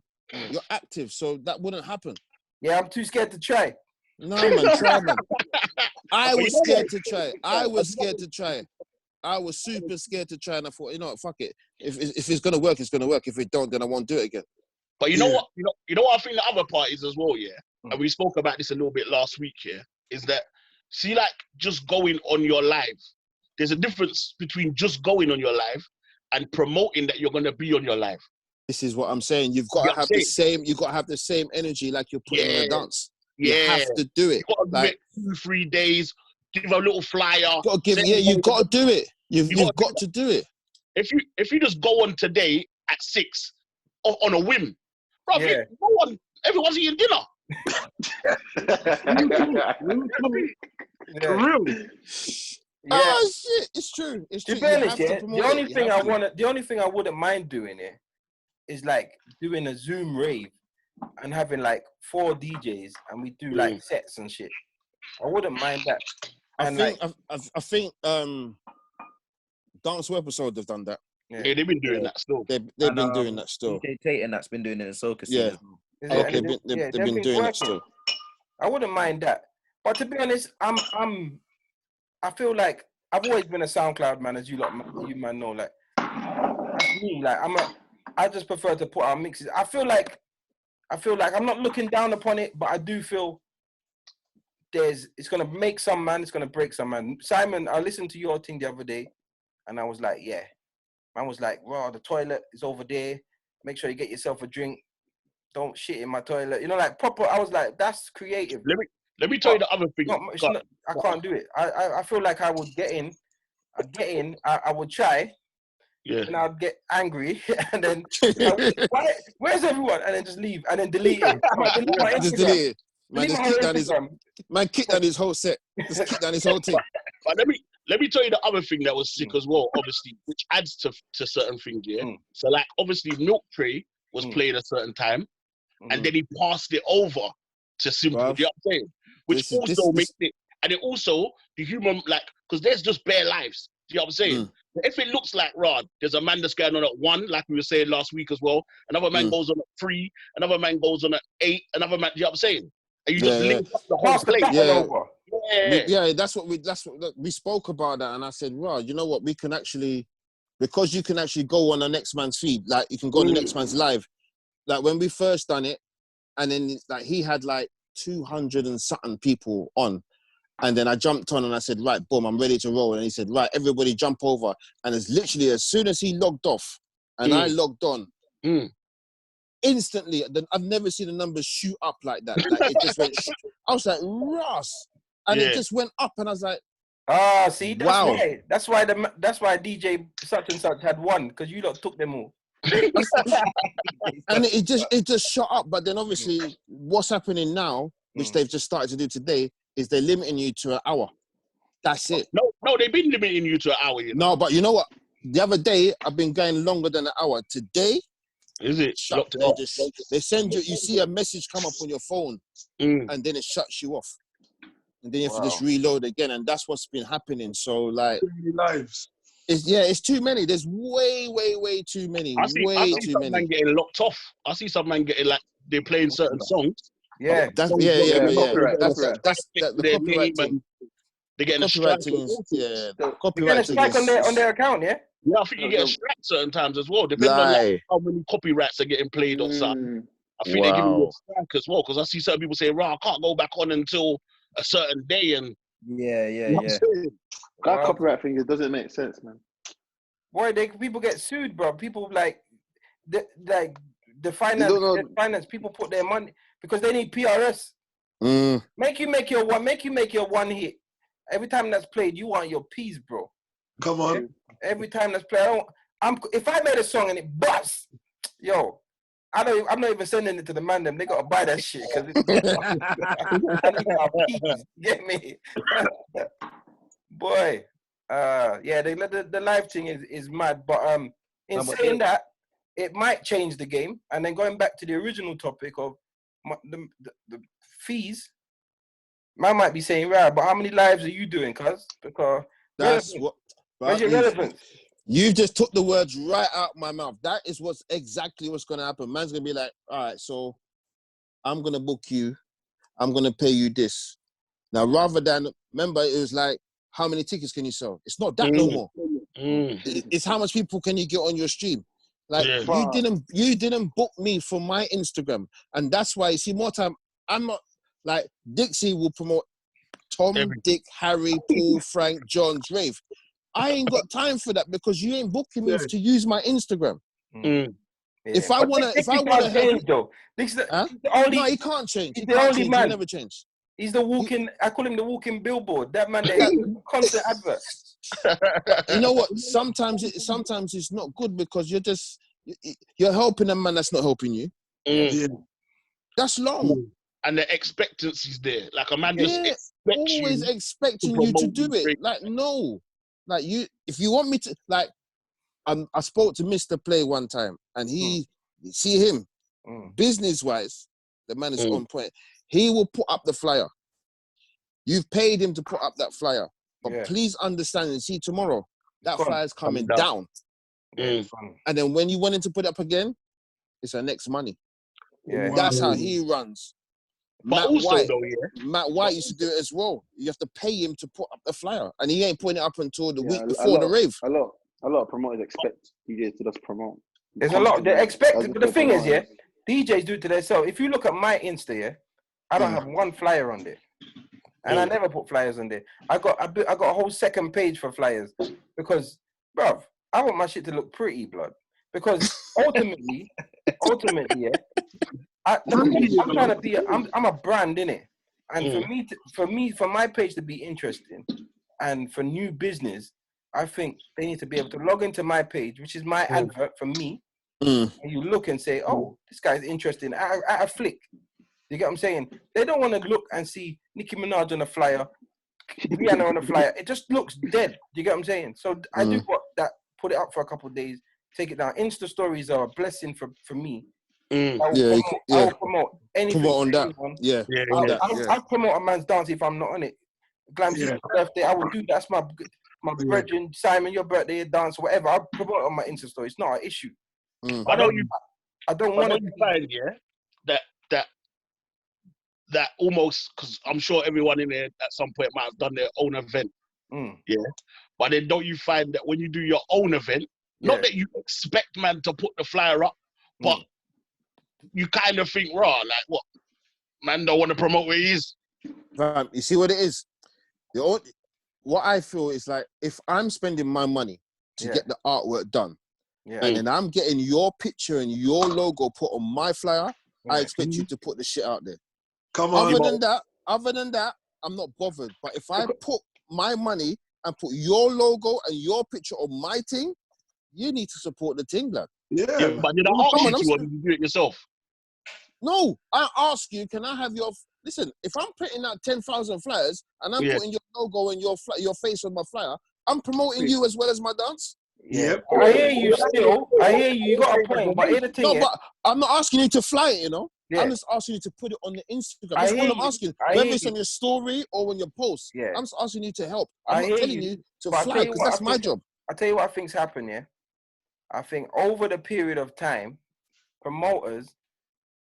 S7: You're active, so that wouldn't happen.
S2: Yeah, I'm too scared to try.
S7: No, man, try, man. I was scared to try. I was super scared to try, and I thought, you know what, fuck it. If it's gonna work, it's gonna work. If it don't, then I won't do it again.
S1: But you know what? You know what I think the other part is as well, yeah. And we spoke about this a little bit last week, yeah. Is that, see, like, just going on your live. There's a difference between just going on your live and promoting that you're gonna be on your live.
S7: This is what I'm saying. You've got to have the same. You've got to have the same energy like you're putting in a dance. You have to do it.
S1: You've got to like, do it 2-3 days. Give a little flyer.
S7: You've got to give. Yeah, you've got to do it. You've got to do it.
S1: If you just go on today at 6 on a whim, bro, everyone's eating dinner.
S5: Really?
S2: Yeah.
S7: Oh shit! It's true. It's true.
S2: The only thing I wouldn't mind doing it is like doing a Zoom rave and having like 4 DJs and we do like sets and shit. I wouldn't mind that.
S7: I think Dance Episode have done that.
S1: Yeah, they've been doing that still.
S7: They've been doing that still.
S6: DJ Tate and that's been doing it in soca.
S7: Yeah. They've been doing it still.
S2: I wouldn't mind that. But to be honest, I feel like I've always been a SoundCloud man, as you man know. Like, that's me. Like, I just prefer to put out mixes. I feel like I'm not looking down upon it, but I do feel it's gonna make some man, it's gonna break some man. Simon, I listened to your thing the other day, and I was like, yeah. Man was like, well, the toilet is over there. Make sure you get yourself a drink. Don't shit in my toilet. You know, like proper. I was like, that's creative.
S1: Let me tell you the other thing.
S2: I can't do it. I feel like I would get in. I would try.
S1: Yeah.
S2: And I'd get angry, and then where's everyone? And then just leave, and then delete it.
S7: Just delete it. Man, just kick down his whole set. Just kick down his whole thing.
S1: But let me tell you the other thing that was sick as well, obviously, which adds to certain things, yeah? So, like, obviously, Milk Tray was played a certain time, and then he passed it over to Simple, you know what I'm saying? Which makes it, and it also, the human, like, because there's just bare lives, do you know what I'm saying? If it looks like, Rod, there's a man that's going on at 1, like we were saying last week as well, another man goes on at 3, another man goes on at 8, another man, do you know what I'm saying? And you just link up the whole place.
S7: Yeah, that's what we spoke about that, and I said, Rod, you know what, we can actually, because you can actually go on the next man's feed, like you can go on the next man's live. Like when we first done it, and then like he had like 200 and something people on, and then I jumped on and I said, right, boom, I'm ready to roll. And he said, right, everybody jump over. And it's literally as soon as he logged off and I logged on, instantly, I've never seen the numbers shoot up like that. Like it just went. I was like, Ross, and it just went up, and I was like,
S2: Ah, see, that's
S7: Wow.
S2: why. That's why DJ such and such had one, because you lot took them all.
S7: And it just shot up. But then obviously, what's happening now, which they've just started to do today, is they're limiting you to an hour. That's it.
S1: No, they've been limiting you to an hour. You know?
S7: No, but you know what? The other day, I've been going longer than an hour. Today,
S1: Is it?
S7: shut, they send you, you see a message come up on your phone, and then it shuts you off. And then you have to just reload again. And that's what's been happening. So, like,
S5: lives.
S7: It's too many. There's way too many. I see
S1: some man getting locked off. I see some man getting, like, they're playing certain songs.
S2: Yeah.
S7: That's
S3: That's
S7: the copyright thing.
S1: They're getting a
S7: copyright
S1: strike.
S7: thing. Yeah,
S2: They're
S7: copyright
S2: getting a strike on their account, yeah?
S1: Yeah, I think you get a strike certain times as well. Depending on like, how many copyrights are getting played or something. I think they're giving you a strike as well, because I see certain people say, "Right, I can't go back on until a certain day." And
S3: that copyright thing, it doesn't make sense, man.
S2: Boy, people get sued, bro. People the finance people put their money because they need PRS. Make you make your one hit. Every time that's played, you want your piece, bro.
S5: Come on.
S2: Every time that's played, if I made a song and it busts, yo, I'm not even sending it to the man. They gotta buy that shit because I need my piece. Get me, boy. The live thing is mad. But in saying that, it might change the game. And then going back to the original topic of the fees. Man might be saying, right, but how many lives are you doing, cuz? Because
S7: that's
S2: where's your relevance?
S7: You just took the words right out my mouth. That is exactly what's gonna happen. Man's gonna be like, all right, so I'm gonna book you, I'm gonna pay you this. Now, rather than remember, it was like, how many tickets can you sell? It's not that no more. It's how much people can you get on your stream. Like you didn't book me for my Instagram, and that's why you see more time. I'm not. Like, Dixie will promote Tom, Dick, Harry, Paul, Frank, John, Drave. I ain't got time for that because you ain't booking me to use my Instagram. If I wanna
S2: change though.
S7: No, he can't change. He can't change. He never change.
S2: He's the walking. I call him the walking billboard. That man, there, constant advert.
S7: You know what? Sometimes it's not good because you're helping a man that's not helping you. That's long.
S1: And the expectancy's there. Like a man just expects
S7: always expecting you to do it. Like, no. Like, if you want me to, like, I spoke to Mr. Play one time, and he, see him, business-wise, the man is on point. He will put up the flyer. You've paid him to put up that flyer. But please understand and see tomorrow, that flyer's coming down. And then when you want him to put it up again, it's our next money. That's how he runs.
S1: But
S7: Matt White used to do it as well. You have to pay him to put up the flyer, and he ain't putting it up until the week before the rave.
S3: A lot of promoters expect DJs to just promote.
S2: There's a lot. They expect, but the thing is, DJs do it to themselves. If you look at my Insta, I don't have one flyer on there, and I never put flyers on there. I got a whole second page for flyers because, bruv, I want my shit to look pretty, blood. Because ultimately, I'm trying to be. I'm a brand, innit? And for my page to be interesting, and for new business, I think they need to be able to log into my page, which is my advert for me. And you look and say, "Oh, this guy's interesting." At a flick, you get what I'm saying? They don't want to look and see Nicki Minaj on a flyer, Rihanna on a flyer. It just looks dead. You get what I'm saying? So I do put it up for a couple of days, take it down. Insta stories are a blessing for me. I'll promote anything.
S7: Promote on that.
S2: I'll promote a man's dance if I'm not on it. Glamzino's birthday, I will do that. That's my brethren, Simon, your birthday, dance, whatever. I'll promote it on my Insta story. It's not an issue. I don't want to
S1: find that almost, because I'm sure everyone in there at some point might have done their own event. But then don't you find that when you do your own event, not that you expect man to put the flyer up, but you kind of think, raw, like, what? Man don't want to promote where he is.
S7: You see what it is? What I feel is like, if I'm spending my money to get the artwork done, and then I'm getting your picture and your logo put on my flyer, I expect you to put the shit out there.
S5: Come on.
S7: Other than that, I'm not bothered. But if I put my money and put your logo and your picture on my thing, you need to support the thing, blood.
S5: Yeah.
S1: But did I ask you to, or did you do it yourself?
S7: No, I ask you, can I have your... Listen, if I'm putting out 10,000 flyers and I'm putting your logo and your face on my flyer, I'm promoting you as well as my dance.
S2: Yeah, I hear you still. I hear you. You got a point, but here's the thing.
S7: No, but I'm not asking you to fly it, you know.
S2: Yeah.
S7: I'm just asking you to put it on the Instagram. That's all I'm asking. Whether it's on your story or on your post.
S2: Yeah.
S7: I'm just asking you to help. I'm not telling you to fly because that's my job.
S2: I'll tell you what I think's happened, yeah? I think over the period of time, promoters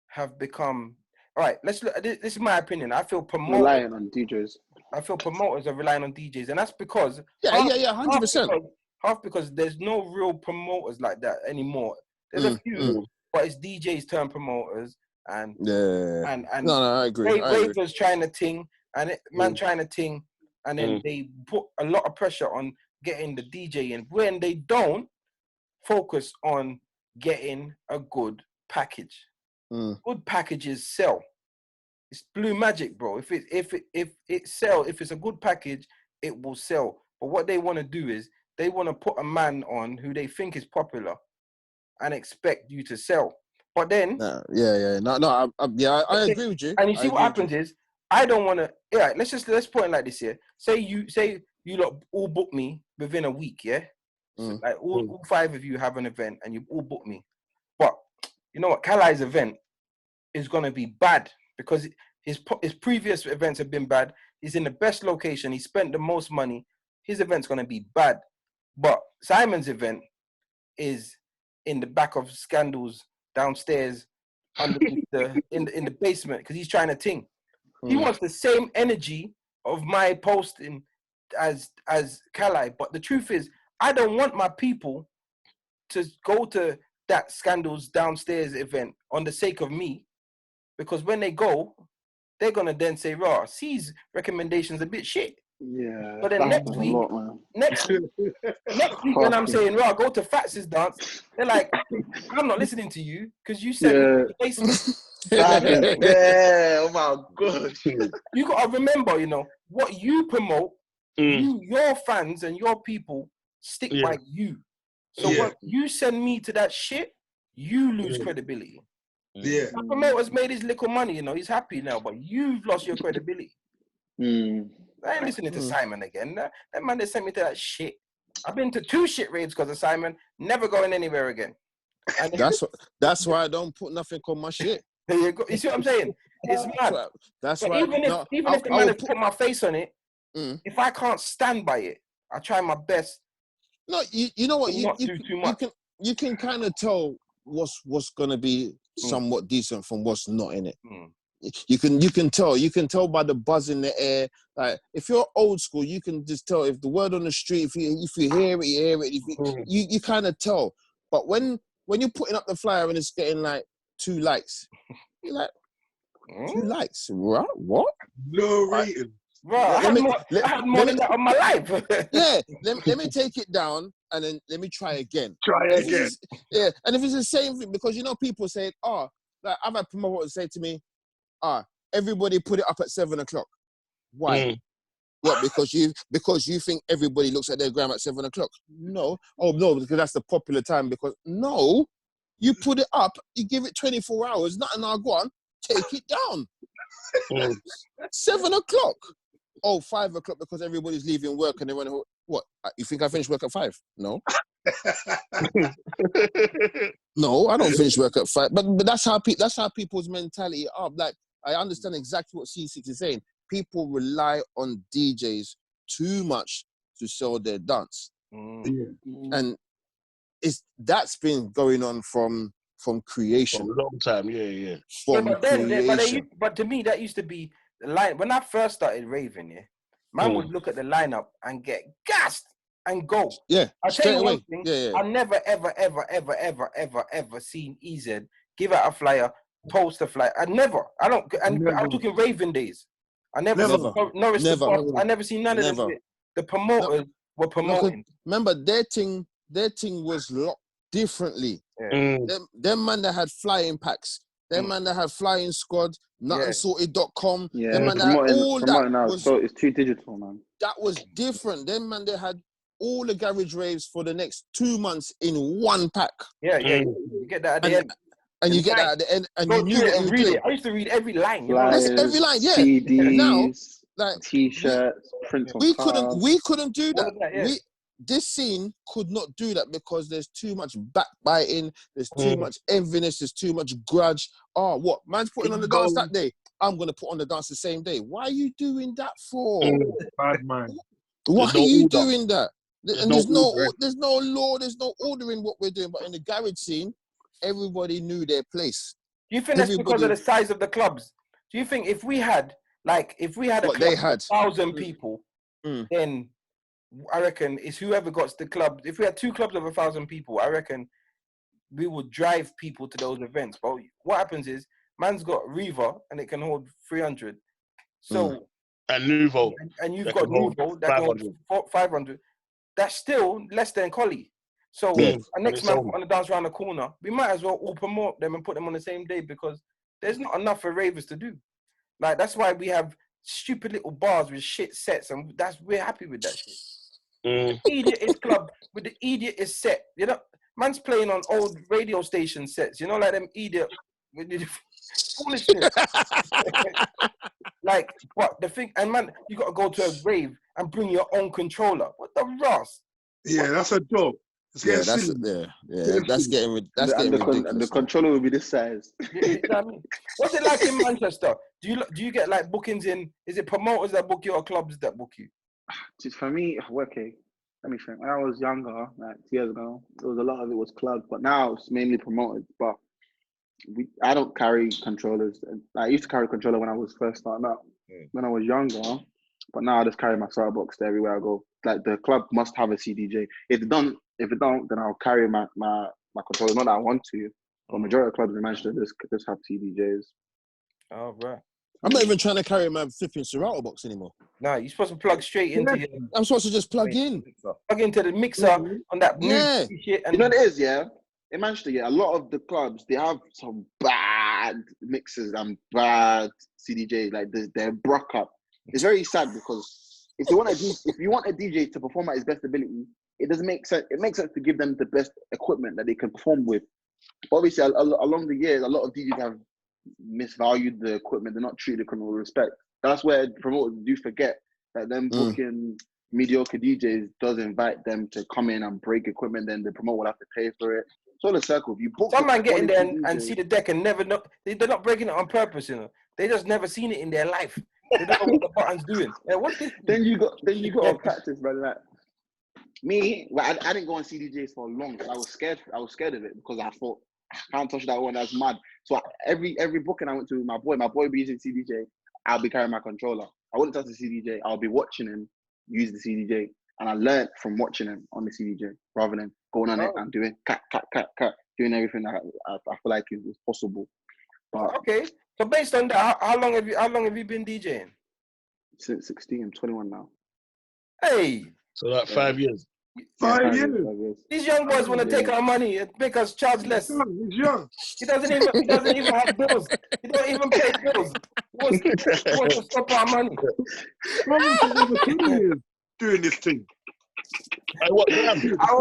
S2: have become... All right, let's look. This is my opinion. I feel promoters...
S3: Relying on DJs.
S2: I feel promoters are relying on DJs. And that's because...
S7: Yeah, 100%.
S2: Half because there's no real promoters like that anymore. There's a few, but it's DJs turn promoters and
S7: no, I agree.
S2: Ravers trying to ting and trying to ting, and then they put a lot of pressure on getting the DJ in when they don't focus on getting a good package. Good packages sell. It's blue magic, bro. If it's a good package, it will sell. But what they want to do is they want to put a man on who they think is popular and expect you to sell. But then...
S7: I agree with you.
S2: And you see what happens is, I don't want to... Yeah, let's put it like this here. Say you lot all book me within a week, yeah? So like all 5 of you have an event and you all book me. But you know what? Kal-i's event is going to be bad because his previous events have been bad. He's in the best location. He spent the most money. His event's going to be bad. But Simon's event is in the back of Scandals downstairs underneath in the basement because he's trying to ting. He wants the same energy of my posting as Kal-i. But the truth is, I don't want my people to go to that Scandals downstairs event on the sake of me, because when they go, they're gonna then say, "Raw, C's recommendations a bit shit."
S3: Yeah.
S2: But then next week, when I'm saying, "Raw, go to Fats's dance," they're like, "I'm not listening to you because you said
S3: yeah. Oh my god.
S2: You gotta remember, you know what you promote. Your fans and your people stick by you. So when you send me to that shit, you lose credibility.
S5: Yeah.
S2: The promoter's made his little money, you know, he's happy now, but you've lost your credibility. I ain't listening to Simon again. That man that sent me to that shit. I've been to 2 shit raids because of Simon, never going anywhere again. And
S7: that's why I don't put nothing on my shit.
S2: There you go. You see what I'm saying? It's mad.
S7: That's
S2: but
S7: why.
S2: Even if the man has put my face on it, if I can't stand by it, I try my best.
S7: No, you know what? You can kind of tell what's gonna be somewhat decent from what's not in it. You can tell by the buzz in the air. Like if you're old school, you can just tell if the word on the street. If you hear it, you hear it. You kind of tell. But when you're putting up the flyer and it's getting like 2 likes, you're like 2 likes, what?
S5: No rating.
S2: Bro, I had more than that on my life.
S7: Yeah, let me take it down and then let me try again. Yeah, and if it's the same thing, because you know people say, like I've had promoters say to me, everybody put it up at 7 o'clock. Why? What? Because you think everybody looks at their gram at 7 o'clock? No. Oh no, because that's the popular time. Because no, you put it up, you give it 24 hours. Nothing. Now go on, take it down. 7 o'clock. Oh, 5 o'clock because everybody's leaving work and they want to. What? You think I finish work at 5? No. No, I don't finish work at 5. But that's how people's mentality are. Like I understand exactly what C6 is saying. People rely on DJs too much to sell their dance, and that's been going on from creation.
S1: For a long time, yeah.
S2: But to me, that used to be the line when I first started raving. Man would look at the lineup and get gassed and go.
S7: Yeah,
S2: I'll tell you one thing.
S7: Yeah.
S2: I've never, ever seen EZ give out a flyer, post a flyer. I'm talking raving days. I never. Norris the Boss. I never seen none of this shit. The promoters were promoting.
S7: Remember, their thing was locked differently. Them man that had flying packs, Them man that had Flying Squad, nothandsorted.com.
S3: Yeah,
S7: Them man that had all
S3: promoting
S7: that
S3: now.
S7: was,
S3: So it's too digital, man.
S7: that was different. Them man they had all the garage raves for the next 2 months in one pack.
S2: Yeah. You get that at the end.
S7: And you
S2: The
S7: get
S2: line.
S7: that at the end, and
S2: Go
S7: you knew
S2: through
S7: what
S2: it
S7: you
S2: and
S7: were
S2: read
S7: doing.
S2: it. I used to read every line.
S3: Flyers,
S7: Every line, yeah.
S3: CDs,
S7: Now, like
S3: T-shirts, prints on
S7: we
S3: cars.
S7: couldn't do
S2: All
S7: that.
S2: of that, yeah.
S7: This scene could not do that because there's too much backbiting, there's too much enviness, there's too much grudge. Oh, what? Man's putting on the dance that day. I'm gonna put on the dance the same day. Why are you doing that for?
S5: Bad man.
S7: Why
S1: no
S7: are you
S1: order.
S7: doing that? And
S1: no
S7: there's no
S1: order.
S7: there's no law, there's no order in what we're doing. But in the garage scene, everybody knew their place.
S2: Do you think that's because
S7: Everybody-
S2: of the size of the clubs? Do you think if we had a
S7: What
S2: club
S7: they
S2: of
S7: had.
S2: 1,000 people,
S7: Mm.
S2: then I reckon it's whoever got the club. If we had 2 clubs of 1,000 people, I reckon we would drive people to those events. But what happens is, man's got Riva and it can hold 300. So
S1: And Nouveau.
S2: and you've
S1: that
S2: got
S1: can hold
S2: Nouveau that can
S1: 500.
S2: hold 500. That's still less than Kal-i. So
S7: Yeah.
S2: our next
S1: it's
S2: man
S1: over.
S2: on the dance around the corner, we might as well all promote them and put them on the same day because there's not enough for ravers to do. Like that's why we have stupid little bars with shit sets, and we're happy with that shit. Idiot is club with the idiot is set. You know, man's playing on old radio station sets. You know, like them idiot with the foolishness. Like what the thing? And man, you got to go to a rave and bring your own controller. What the Ross?
S5: Yeah, that's a joke. It's
S7: Yeah,
S5: getting
S7: that's
S5: silly.
S7: that's getting ridiculous.
S3: And the controller will be this size.
S2: You know what I mean? What's it like in Manchester? Do you get like bookings in? Is it promoters that book you or clubs that book you?
S3: For me, okay, let me think. When I was younger, like 2 years ago, there was a lot of it was clubs, but now it's mainly promoted. But I don't carry controllers. I used to carry a controller when I was first starting out, when I was younger. But now I just carry my start box everywhere I go. Like the club must have a CDJ. If it don't, then I'll carry my controller. Not that I want to, but majority of clubs in Manchester just have CDJs.
S2: Oh right.
S7: I'm not even trying to carry my flipping Serato box anymore.
S2: No, you're supposed to plug straight into your
S7: I'm supposed to just plug in.
S2: plug into the mixer on that
S7: Yeah.
S2: shit. And
S3: You know what it is, yeah? In Manchester, yeah, a lot of the clubs, they have some bad mixers and bad CDJs. Like they're broke up. It's very sad because if you want a DJ to perform at his best ability, it doesn't make sense. It makes sense to give them the best equipment that they can perform with. But obviously, along the years, a lot of DJs have misvalued the equipment. They're not treated the equipment with respect. That's where promoters do forget that them booking mediocre DJs does invite them to come in and break equipment. Then the promoter will have to pay for it. It's all a circle. If you book
S2: some man get in there
S3: quality
S2: and
S3: DJ,
S2: see the deck and never know. They're not breaking it on purpose, you know. They just never seen it in their life. They don't know what the button's doing. Yeah, what's this?
S3: then you got to practice, brother. Like me, well, I didn't go on CDJs for long. I was scared of it because I thought I can't touch that one. That's mad. So every booking I went to with my boy would be using CDJ. I'll be carrying my controller. I wouldn't touch the CDJ. I'll be watching him use the CDJ, and I learned from watching him on the CDJ rather than going on it and doing cut, doing everything that I feel like is possible. But
S2: Okay, so based on that, how long have you been DJing?
S3: Since 16, I'm 21 now.
S2: Hey,
S1: So like 5 years.
S5: 5 years.
S3: 5 years.
S2: these young boys want to take our money and make us childless.
S5: He's young.
S2: He doesn't even have bills. He don't even pay bills. He wants to stop our money.
S5: Probably for over 20 years doing this thing.
S1: What Glam?
S3: How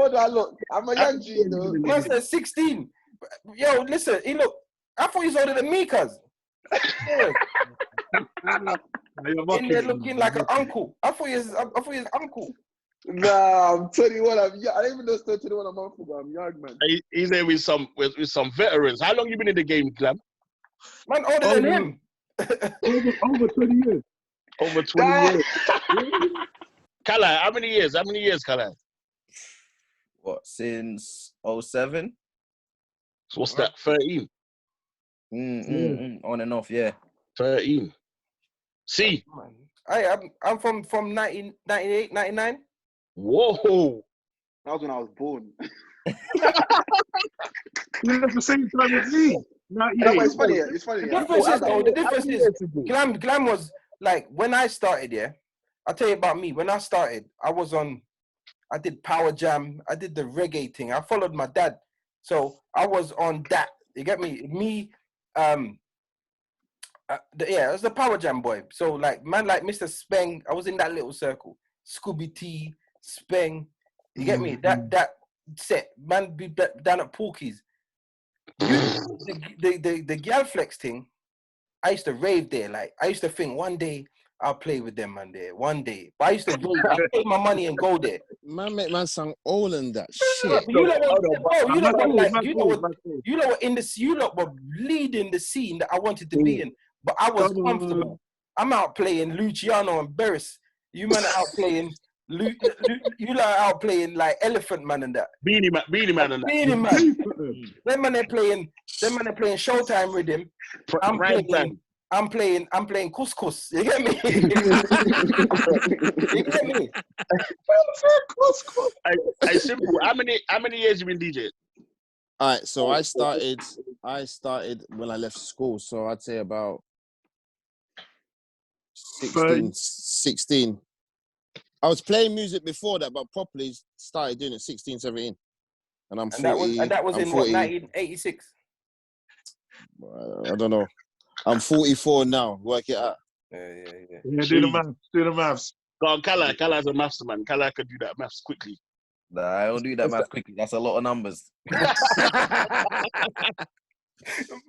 S3: old do I look? I'm a young G, though.
S2: Man said 16. Yo, listen, I thought he's older than me, cuz. Yeah. In there looking like an uncle. I thought he was uncle.
S3: Nah, I'm 21. I'm young. I didn't even know still 21 a month ago. I'm young, man.
S1: He's there with some veterans. How long you been in the game, Glam?
S2: Man older than him.
S5: Over 20 years.
S1: Over 20 years. Kal-i, how many years, Kal-i?
S6: What, since 07?
S1: So what's that, 13?
S6: On and off, yeah.
S1: 13. See?
S2: I'm from 1998, 99.
S1: Whoa.
S3: That was when I was born.
S5: You're at the same time as me.
S3: No, but it's funny. It's funny.
S2: The difference is, Glam was like, when I started, yeah, I'll tell you about me. When I started, I did Power Jam. I did the reggae thing. I followed my dad. So I was on that. You get me? Me, yeah, it was the Power Jam boy. So like man, like Mr. Speng, I was in that little circle. Scooby T, Speng, you get me? That set, man, be down at Porky's. The Gal Flex thing. I used to rave there. Like I used to think one day I'll play with them, man. There one day, but I used to rave. I take my money and go there.
S7: Man, make man sound old and that
S2: Yeah,
S7: shit.
S2: but you know what? Bro, you know what? Like you know what?
S5: Man,
S2: You know what? In this, you lot were leading the scene that I wanted to be in, but I was comfortable. I'm out playing Luciano and Beres. You man are out playing. You lot are out playing like Elephant Man and that.
S1: Beanie Man and that.
S2: Beanie Man. Them man are playing. Them man are playing Showtime Rhythm. I'm playing Couscous. You get me? You get me?
S1: Hey, simple. How many years you been DJing?
S7: All right, so I started when I left school, so I'd say about 16. I was playing music before that, but properly started doing it 16, 17. And I'm 40.
S2: And that was
S7: I'm
S2: in
S7: 40,
S2: what, 1986?
S7: I don't know. I'm 44 now. Work it out.
S2: Yeah.
S5: Yeah, do the maths.
S1: Go on, Kal-i's a maths man. Kal-i could do that maths quickly.
S6: Nah, I don't do that math quickly. That's a lot of numbers.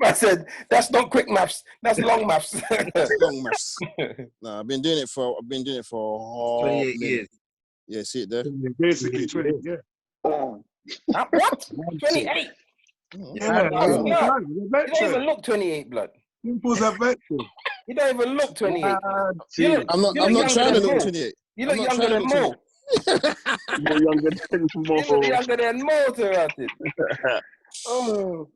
S2: I said, that's not quick maths. That's long maths.
S7: Long maths. Nah, I've been doing it for a whole
S6: 28
S7: minute.
S6: years.
S7: Yeah, see it there?
S5: Basically 20, yeah.
S2: What? 28?
S5: Yeah,
S2: You don't even look 28, blood.
S5: Simple's a veteran.
S2: You don't even look 28.
S7: I'm not trying to look 28.
S2: You look younger than Mo.
S1: You're younger than Mo.
S2: You look younger than Mo throughout it. Oh.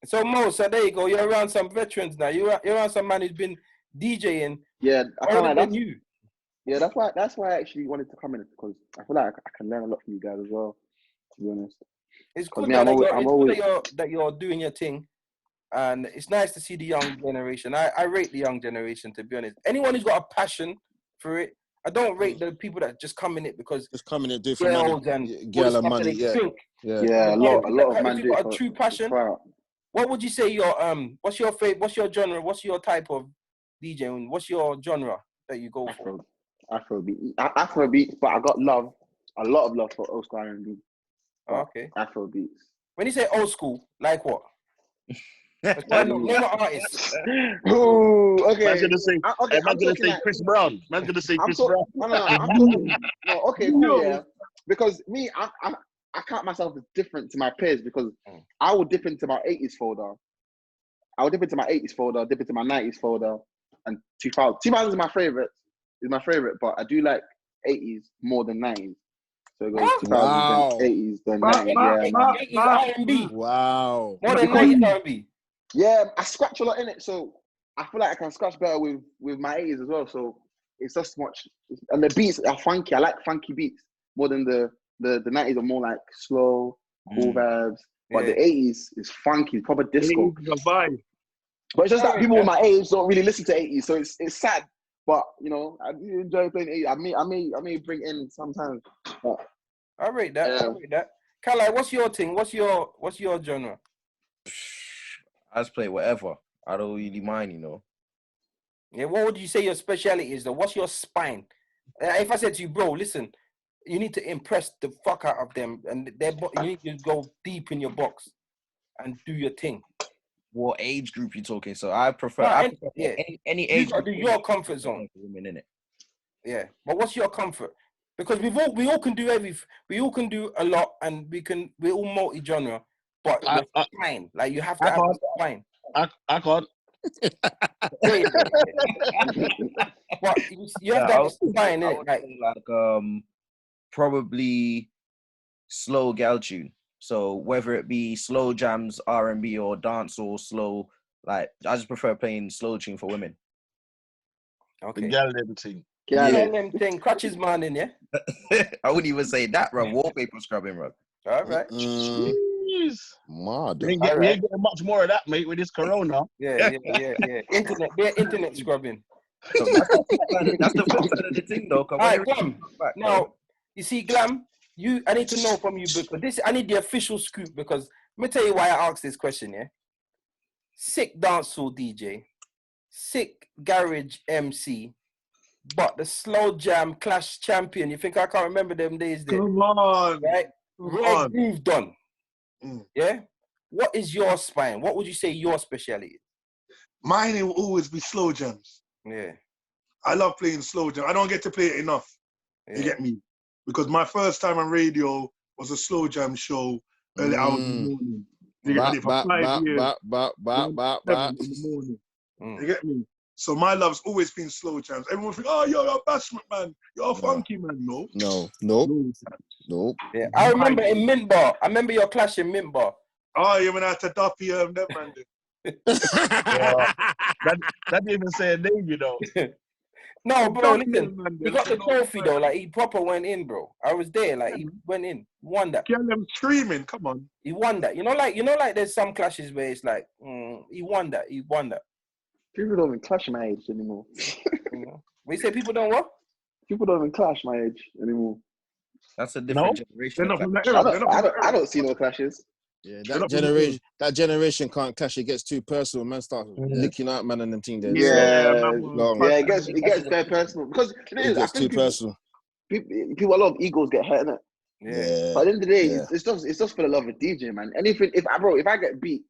S2: So Mo, so there you go. You're around some veterans now. You're around some man who's been DJing.
S3: Yeah,
S2: you.
S3: Yeah, that's why I actually wanted to come in, because I feel like I can learn a lot from you guys as well, to be honest.
S2: It's good that you're doing your thing, and it's nice to see the young generation. I rate the young generation, to be honest. Anyone who's got a passion for it, I don't rate the people that just come in it because
S7: just come in and do it for money. Girl and money, yeah.
S3: Yeah, a lot of man do it.
S2: If you've got a true passion, what would you say your what's your favorite? What's your genre? What's your type of DJing? What's your genre that you go for?
S3: Afrobeat, but I got a lot of love for old school R&B.
S2: Okay.
S3: Afrobeats.
S2: When you say old school, like what? Name an artist.
S3: Ooh, okay.
S1: Man's gonna say, Chris Brown. Man's gonna say Chris Brown.
S3: No, okay, cool, yeah. Because me, I count myself as different to my peers, because I will dip into my 80s folder. Dip into my 90s folder, and 2000. 2000 is my favorite. But I do like 80s more than 90s. So it goes 2000s, then 80s, then 90s.
S2: Yeah, 80s R&B.
S7: Wow.
S2: More than 90s R&B.
S3: Yeah, I scratch a lot in it, so I feel like I can scratch better with my 80s as well. So it's just much, and the beats are funky. I like funky beats more than the 90s are more like slow, cool vibes. But the 80s is funky, proper disco. But it's just that people my age don't really listen to 80s, so it's sad. But you know, I do enjoy playing 80s. I may bring in sometimes. But,
S2: I rate that. I rate that. Kal-i, what's your thing? What's your genre?
S6: I just play whatever. I don't really mind, you know.
S2: Yeah, what would you say your speciality is though? What's your spine? If I said to you, bro, listen, you need to impress the fuck out of them, and you need to go deep in your box and do your thing.
S6: What age group you talking? So I prefer, any age.
S2: You gotta do your comfort zone.
S6: Women in it.
S2: Yeah, but what's your comfort? Because we all can do everything. We all can do a lot, and we're all multi-genre. But you're fine. Like you have to have fine.
S1: I can't.
S2: But you have that spine, innit?
S6: Like probably slow gal tune. So whether it be slow jams, R&B, or dance, or slow, like I just prefer playing slow tune for women.
S2: Okay.
S1: The gal them thing.
S2: Them thing, crutches man in, yeah?
S6: I wouldn't even say that, bro. Wallpaper scrubbing, bro.
S2: All right.
S1: Jeez.
S7: Mad.
S1: We ain't getting much more of that, mate, with this corona.
S2: Yeah. Internet scrubbing.
S6: So that's the flip side of the thing, though.
S2: All right, Glam. Now, you see, Glam, I need to know from you, because I need the official scoop, because let me tell you why I asked this question, yeah? sick dancehall DJ, sick garage MC, but the slow jam clash champion. You think I can't remember them days there?
S5: Come on.
S2: Right?
S5: Come
S2: Red
S5: on.
S2: Groove Done.
S5: Mm.
S2: Yeah? What is your spine? What would you say your speciality is?
S5: Mine will always be slow jams.
S2: Yeah.
S5: I love playing slow jam. I don't get to play it enough.
S2: Yeah.
S5: You get me? Because my first time on radio was a slow jam show early hours in the morning. You get me? For 5 years. 7 in the morning. You get me? So my love's always been slow jams. Everyone think, oh, you're a bashment man. You're a funky man.
S7: No.
S2: Yeah. I remember in Mint Bar. I remember your clash in Mint Bar.
S5: Oh, you went out to Duppy, them man.
S1: That didn't even say a name, you know.
S2: No, bro, listen. He got the trophy though. Like he proper went in, bro. I was there. Like he went in, won that.
S5: Get them screaming. Come on.
S2: He won that. You know, like there's some clashes where it's like, he won that. He won that.
S3: People don't even clash my age anymore.
S2: You know? We say people don't what?
S3: People don't even clash my age anymore.
S6: That's a different generation.
S5: They're not from that era.
S3: I don't see no clashes.
S7: Yeah, that generation can't clash. It gets too personal. Man starts licking out man and them thing there.
S3: It gets very personal because
S7: it gets too personal.
S3: People, a lot of egos get hurt, innit?
S2: Yeah.
S3: But at the end of the day, it's just for the love of DJ, man. Anything, if I get beat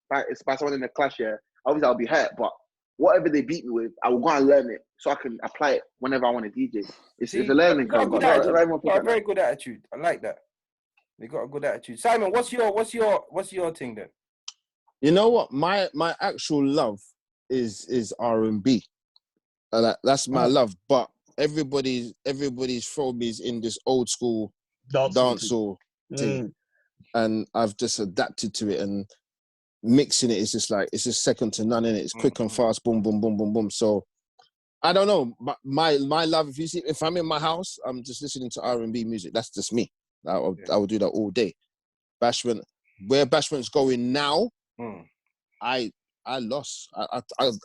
S3: by someone in a clash, obviously I'll be hurt. But whatever they beat me with, I will go and learn it so I can apply it whenever I want to DJ. It's a learning curve.
S2: Got a very good attitude. I like that. They got a good attitude. Simon, what's your thing then?
S7: You know what? My actual love is R&B. That's my love. But everybody's thrown me in this old school dancehall thing, and I've just adapted to it. And mixing it is just like it's just second to none in it. It's quick and fast. Boom, boom, boom, boom, boom. So I don't know. My love. If I'm in my house, I'm just listening to R&B music. That's just me. I will do that all day. Bashment, where Bashment's going now, I lost.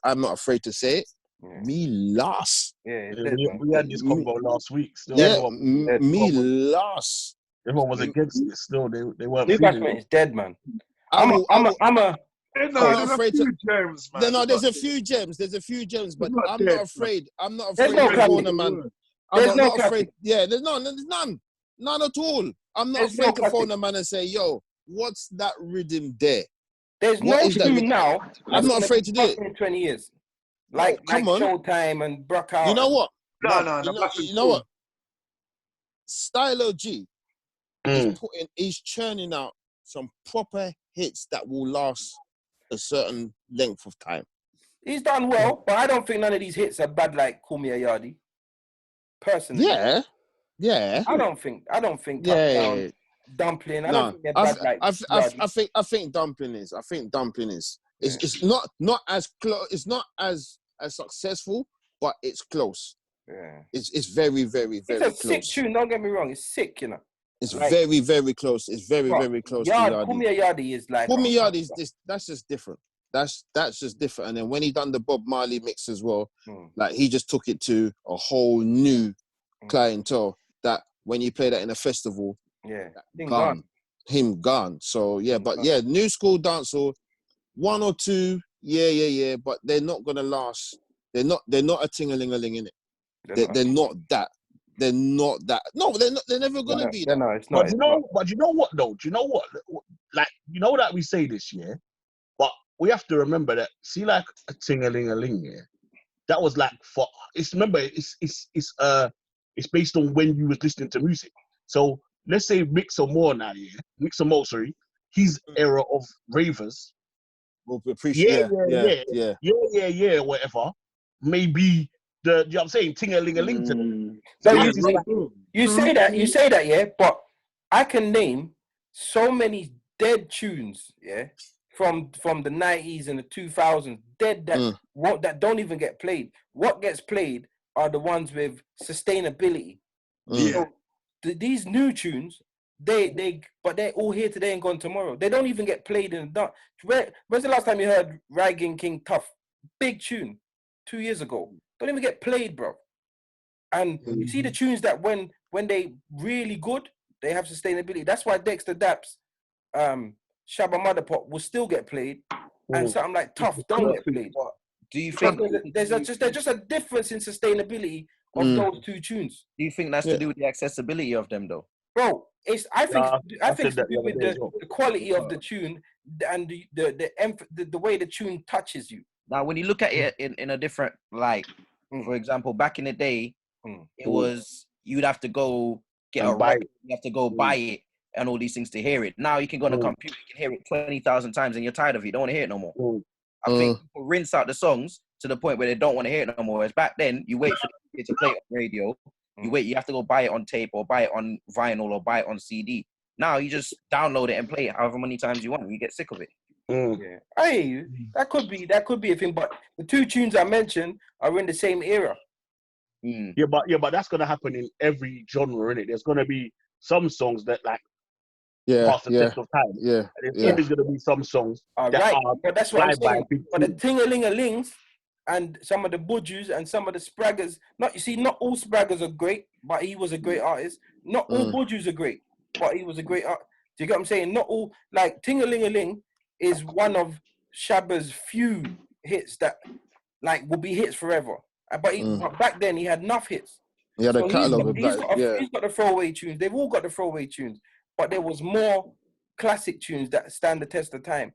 S7: I'm not afraid to say it. Me lost.
S2: Yeah,
S1: we had this combo last week. Still,
S7: me lost.
S1: Everyone was against it. Still, they weren't.
S2: New Bashment is dead, man. I'm not
S7: afraid to. There's a few gems. There's a few gems, but I'm not afraid. I'm not afraid
S2: to
S7: phone a man. I'm not afraid. Yeah, there's none. None at all. I'm not afraid to phone a man and say, yo, what's that rhythm there?
S2: There's no tune now.
S7: I'm not afraid to do it.
S2: In 20 years. Like Showtime and Brockout.
S7: You know what?
S5: No.
S7: You know what? Stylo G he's churning out some proper hits that will last a certain length of time.
S2: He's done well, but I don't think none of these hits are bad like Call Me a Yardie. Personally.
S7: Yeah.
S2: I don't think Dumpling. I don't think they're bad like
S7: I think Dumpling is. It's not as close. It's not as successful, but it's close.
S2: Yeah.
S7: It's very, very, very close.
S2: It's a sick tune. Don't get me wrong. It's sick, you know.
S7: It's like, very, very close. It's very, very close to Yardie.
S2: Call Me a Yardie is like.
S7: Call Me Yardie is that's just different. That's just different. And then when he done the Bob Marley mix as well, like he just took it to a whole new clientele. That when you play that in a festival, gone. So new school dancehall, one or two, but they're not gonna last. They're not a ting-a-ling-a-ling in it. They're not that. They're not that. No, they're not. They're never gonna be that.
S2: No, it's not.
S1: But you know what though? Do you know what? Like that we say this year, but we have to remember that. See, like a ting-a-ling-a-ling, that was like for. It's based on when you was listening to music. So let's say MixR Moe, his era of ravers.
S7: We'll appreciate.
S1: Whatever. Maybe you know what I'm saying, ting-a-ling-a-ling to them.
S2: So you say that, but I can name so many dead tunes, from the 90s and the 2000s, dead that don't even get played. What gets played are the ones with sustainability. So these new tunes, but they're all here today and gone tomorrow. They don't even get played in the dark. When's the last time you heard Ragging King Tough? Big tune, 2 years ago. Don't even get played, bro. And you see the tunes that when they really good, they have sustainability. That's why Dexter Daps, Shabba Motherpot will still get played and something like Tough don't get played.
S6: What do you
S2: So
S6: think?
S2: there's just a difference in sustainability of those two tunes.
S6: Do you think that's to do with the accessibility of them, though?
S2: Bro, I think it's
S1: said
S2: to
S1: that
S2: do with
S1: the other day as well.
S2: the quality of the tune and the way the tune touches you.
S6: Now, when you look at it in a different light, for example, back in the day, it was you'd have to go get
S1: And
S6: a
S1: buy
S6: record, you have to go buy it, and all these things to hear it. Now you can go on a computer, you can hear it 20,000 times, and you're tired of it. You don't want to hear it no more. I think people rinse out the songs to the point where they don't want to hear it no more. Whereas back then, you wait for the to play it on radio. You wait. You have to go buy it on tape or buy it on vinyl or buy it on CD. Now you just download it and play it however many times you want. And you get sick of it.
S2: Yeah. Hey, that could be a thing. But the two tunes I mentioned are in the same era.
S1: Yeah, but that's gonna happen in every genre, innit? There's gonna be some songs that like pass the test of time.
S7: Yeah.
S1: And there's always gonna be some songs that are
S2: but that's what I'm
S1: fly by
S2: saying.
S1: big
S2: But the
S1: tunes.
S2: ting-a-ling-a-lings and some of the budjus and some of the spraggers, not all spraggers are great, but he was a great artist. Not all budjus are great, but he was a great artist. Do you get what I'm saying? Not all, like ting-a-ling-a-ling is one of Shabba's few hits that like will be hits forever. But back then he had enough hits.
S7: He had a catalogue of that.
S2: He's got the throwaway tunes. They've all got the throwaway tunes, but there was more classic tunes that stand the test of time.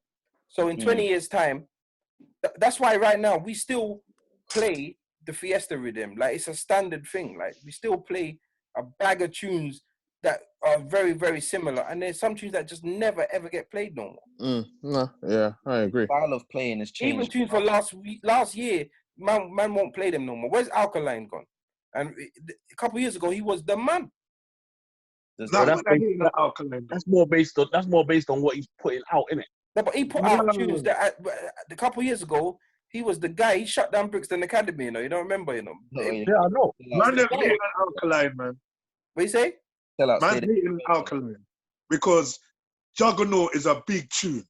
S2: So in 20 years' time, that's why right now we still play the Fiesta rhythm. Like it's a standard thing. Like we still play a bag of tunes that are very, very similar. And there's some tunes that just never ever get played no more.
S7: No, yeah, I agree.
S6: The style of playing has changed.
S2: Even tunes for last year, man won't play them no more. Where's Alkaline gone? And a couple of years ago, he was the man.
S1: That's more based on what he's putting out, innit?
S2: No, but he put out tunes that a couple of years ago, he was the guy. He shut down Brixton Academy, you know. You don't remember, you know.
S1: Yeah, I know.
S5: Man, they're hating Alkaline, man.
S2: What you say?
S5: Man, hating Alkaline because Juggernaut is a big tune.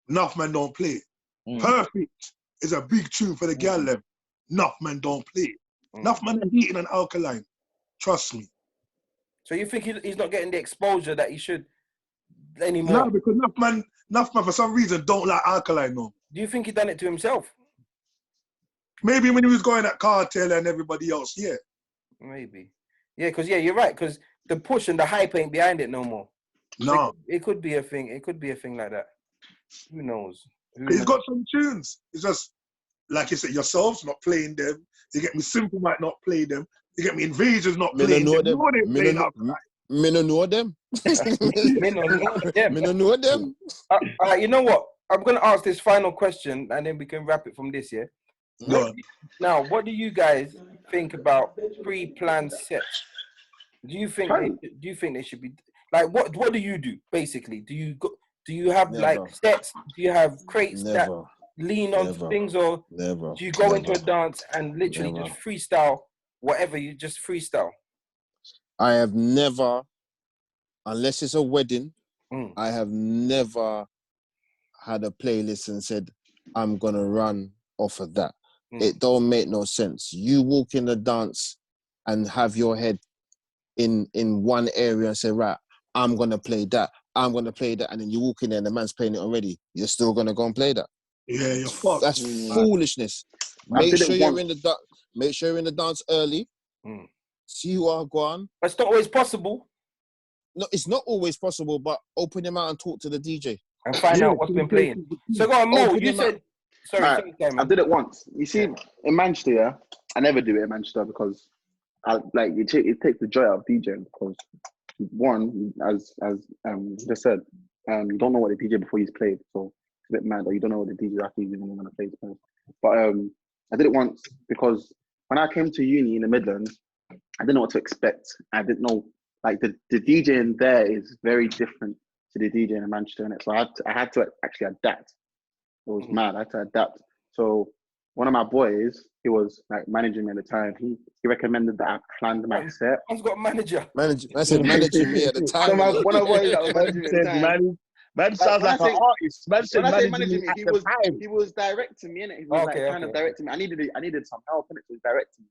S5: Enough man don't play it. Perfect is a big tune for the gal level. Enough man don't play it. Enough man are hating an Alkaline. Trust me.
S2: So you think he's not getting the exposure that he should anymore?
S5: No, because enough man for some reason don't like Alkaline no.
S2: Do you think he done it to himself?
S5: Maybe when he was going at Cartel and everybody else, yeah.
S2: Maybe. Yeah, because you're right. Because the push and the hype ain't behind it no more.
S5: No.
S2: So it could be a thing. It could be a thing like that. Who knows?
S5: He's got some tunes. It's just, like you said, yourselves not playing them. You get me, Simple might not play them. You get me, Invasions not playing them.
S7: Me no know them.
S2: Me no know them. You know what? I'm going to ask this final question and then we can wrap it from this, yeah? Now, what do you guys think about pre-planned sets? Do you think they should be like what do you do basically? Do you have like sets? Do you have crates that lean on things, or do you go into a dance and literally just freestyle whatever you just freestyle?
S7: I have never, unless it's a wedding, I have never had a playlist and said I'm gonna run off of that. It don't make no sense. You walk in the dance and have your head in one area and say, right, I'm gonna play that, I'm gonna play that, and then you walk in there and the man's playing it already. You're still gonna go and play that.
S5: Yeah, you're fucked.
S7: That's foolishness. Make sure you're in the dance early. See who are gone.
S2: That's not always possible.
S7: No, it's not always possible, but open your mouth and talk to the DJ.
S2: And find out what's been playing. So go on, Mo, you said... Sorry,
S3: I did it once. You see, in Manchester, yeah, I never do it in Manchester because it takes the joy out of DJing because one, as just said, you don't know what the DJ before he's played, so it's a bit mad that you don't know what the DJ after he's even gonna play. But I did it once because when I came to uni in the Midlands, I didn't know what to expect. I didn't know, like, the DJ in there is very different to the DJ in Manchester, innit? So I had to actually adapt. It was mad. I had to adapt. So one of my boys, he was like managing me at the time. He recommended that I planned my set.
S2: I've got a manager.
S7: I said managing me at the time.
S3: So one of my boys that was managing me at the time.
S1: Man sounds like an artist. Man said managing me at the time.
S3: He was directing me, innit? He was kind of directing me. I needed some help, innit? So he was directing me.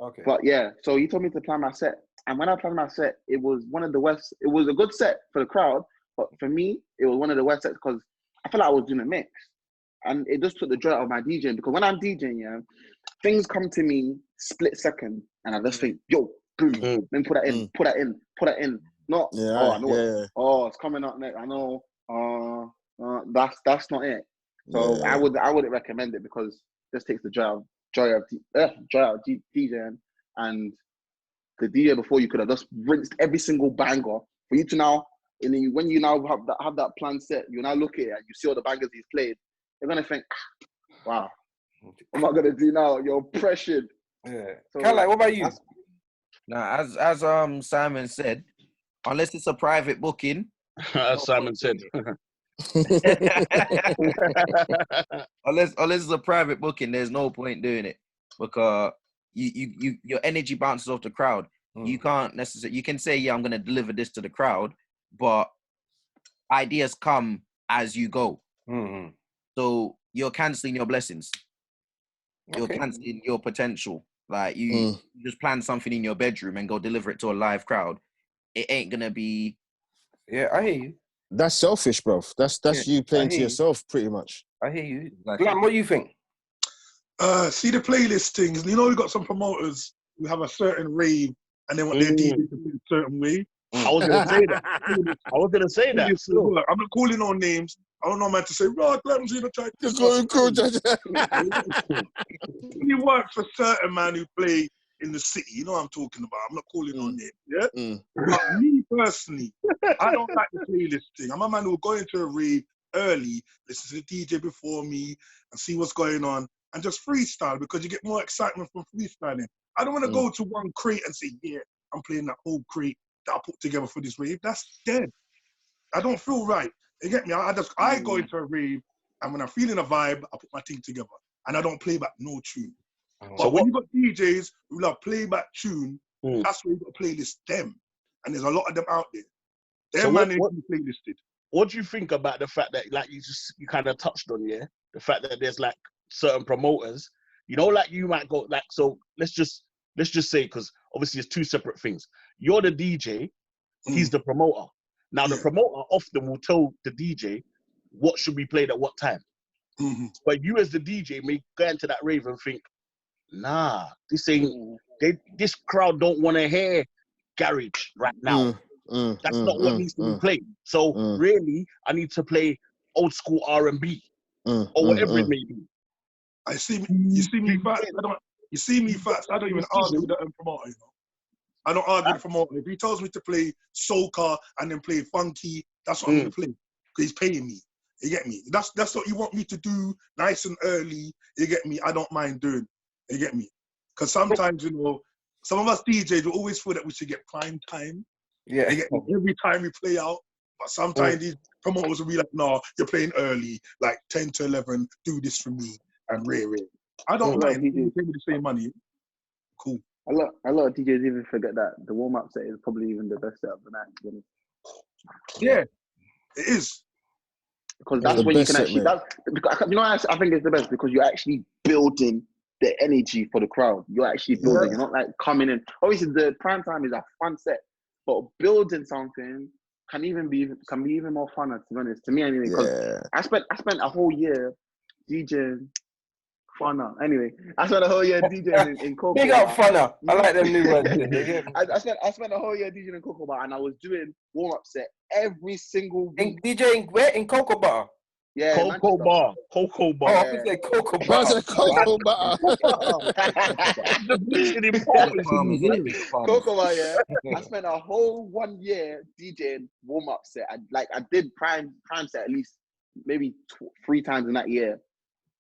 S2: Okay.
S3: But yeah, so he told me to plan my set. And when I planned my set, it was one of the worst. It was a good set for the crowd, but for me, it was one of the worst sets because I felt like I was doing a mix. and it just took the joy out of my DJing, because when I'm DJing, yeah, things come to me split second, and I just think, yo, boom, then put that in, put that in, put that in. Not, I know oh, it's coming up next. I know, that's not it. So I wouldn't recommend it, because it just takes the joy out of DJing, and the DJ before you could have just rinsed every single banger for you to now. And then when you now have that plan set, you now look at it and you see all the bangers he's played. You're gonna think, wow, what am I gonna do now? You're pressured.
S2: Yeah.
S3: So,
S2: Kal-i, what about you?
S6: Now, as Simon said, unless it's a private booking,
S1: as Simon said.
S6: unless it's a private booking, there's no point doing it, because your energy bounces off the crowd. You can't necessarily, you can say, yeah, I'm gonna deliver this to the crowd, but ideas come as you go. So you're canceling your blessings. You're canceling your potential. Like you just plan something in your bedroom and go deliver it to a live crowd. It ain't gonna be.
S2: Yeah, I hear you.
S7: That's selfish, bro. That's you playing to yourself, pretty much.
S2: I hear you. Glam, what do you think?
S5: See the playlist things. You know, we got some promoters who have a certain rave and they want their DJ to be a certain way.
S1: I was gonna say that.
S5: So, I'm not calling no names. I don't know, man, to say, right, Glamzino tried to He works for certain man who play in the city. You know what I'm talking about. I'm not calling no names, yeah? But me personally, I don't like the playlist thing. I'm a man who will go into a rave early, listen to the DJ before me and see what's going on and just freestyle, because you get more excitement from freestyling. I don't want to go to one crate and say, yeah, I'm playing that whole crate that I put together for this rave. That's dead. I don't feel right. You get me? I go into a rave, and when I'm feeling a vibe, I put my thing together, and I don't play back no tune. But when you got DJs who love playback tune, that's where you got to playlist them, and there's a lot of them out there. They're managed to be playlisted.
S1: What do you think about the fact that, like, you kind of touched on, yeah, the fact that there's like certain promoters, you know, like you might go like, so let's just say, because obviously it's two separate things. You're the DJ, he's the promoter. Now the promoter often will tell the DJ what should be played at what time. But you as the DJ may go into that rave and think, nah, this crowd don't want to hear garage right now. That's not what needs to be played. So really, I need to play old school R&B or whatever it may be.
S5: You see me fast. I don't even argue with the promoter, you know. I don't argue with the promoter. If he tells me to play soca and then play funky, that's what I'm going to play, because he's paying me. You get me? That's what you want me to do, nice and early. You get me? I don't mind doing. You get me? Because sometimes, you know, some of us DJs will always feel that we should get prime time.
S2: Yeah.
S5: You get me? Every time we play out. But sometimes these promoters will be like, no, you're playing early, like 10 to 11, do this for me, and rare. I don't mind. You pay me the same money. Cool.
S3: A lot of DJs even forget that the warm-up set is probably even the best set of the night.
S5: Yeah, it is.
S3: Because that's when you can actually, you know, I think it's the best, because you're actually building the energy for the crowd. You're actually building. You're not like coming in. Obviously, the prime time is a fun set, but building something can be even more fun. To be honest, to me anyway. Because I spent a whole year DJing. Funner. Anyway, I spent a whole year DJing in Cocoa Bar.
S2: Big up Funner. I like them new words.
S3: I spent a whole year DJing in Cocoa Bar, and I was doing warm-up set every single week.
S2: DJing where? In Cocoa Bar?
S3: Yeah,
S1: Cocoa Bar.
S2: Oh, I said Cocoa Bar.
S7: Cocoa Bar.
S3: Cocoa Bar, yeah. I spent a whole 1 year DJing warm-up set. I did prime set at least maybe 3 times in that year.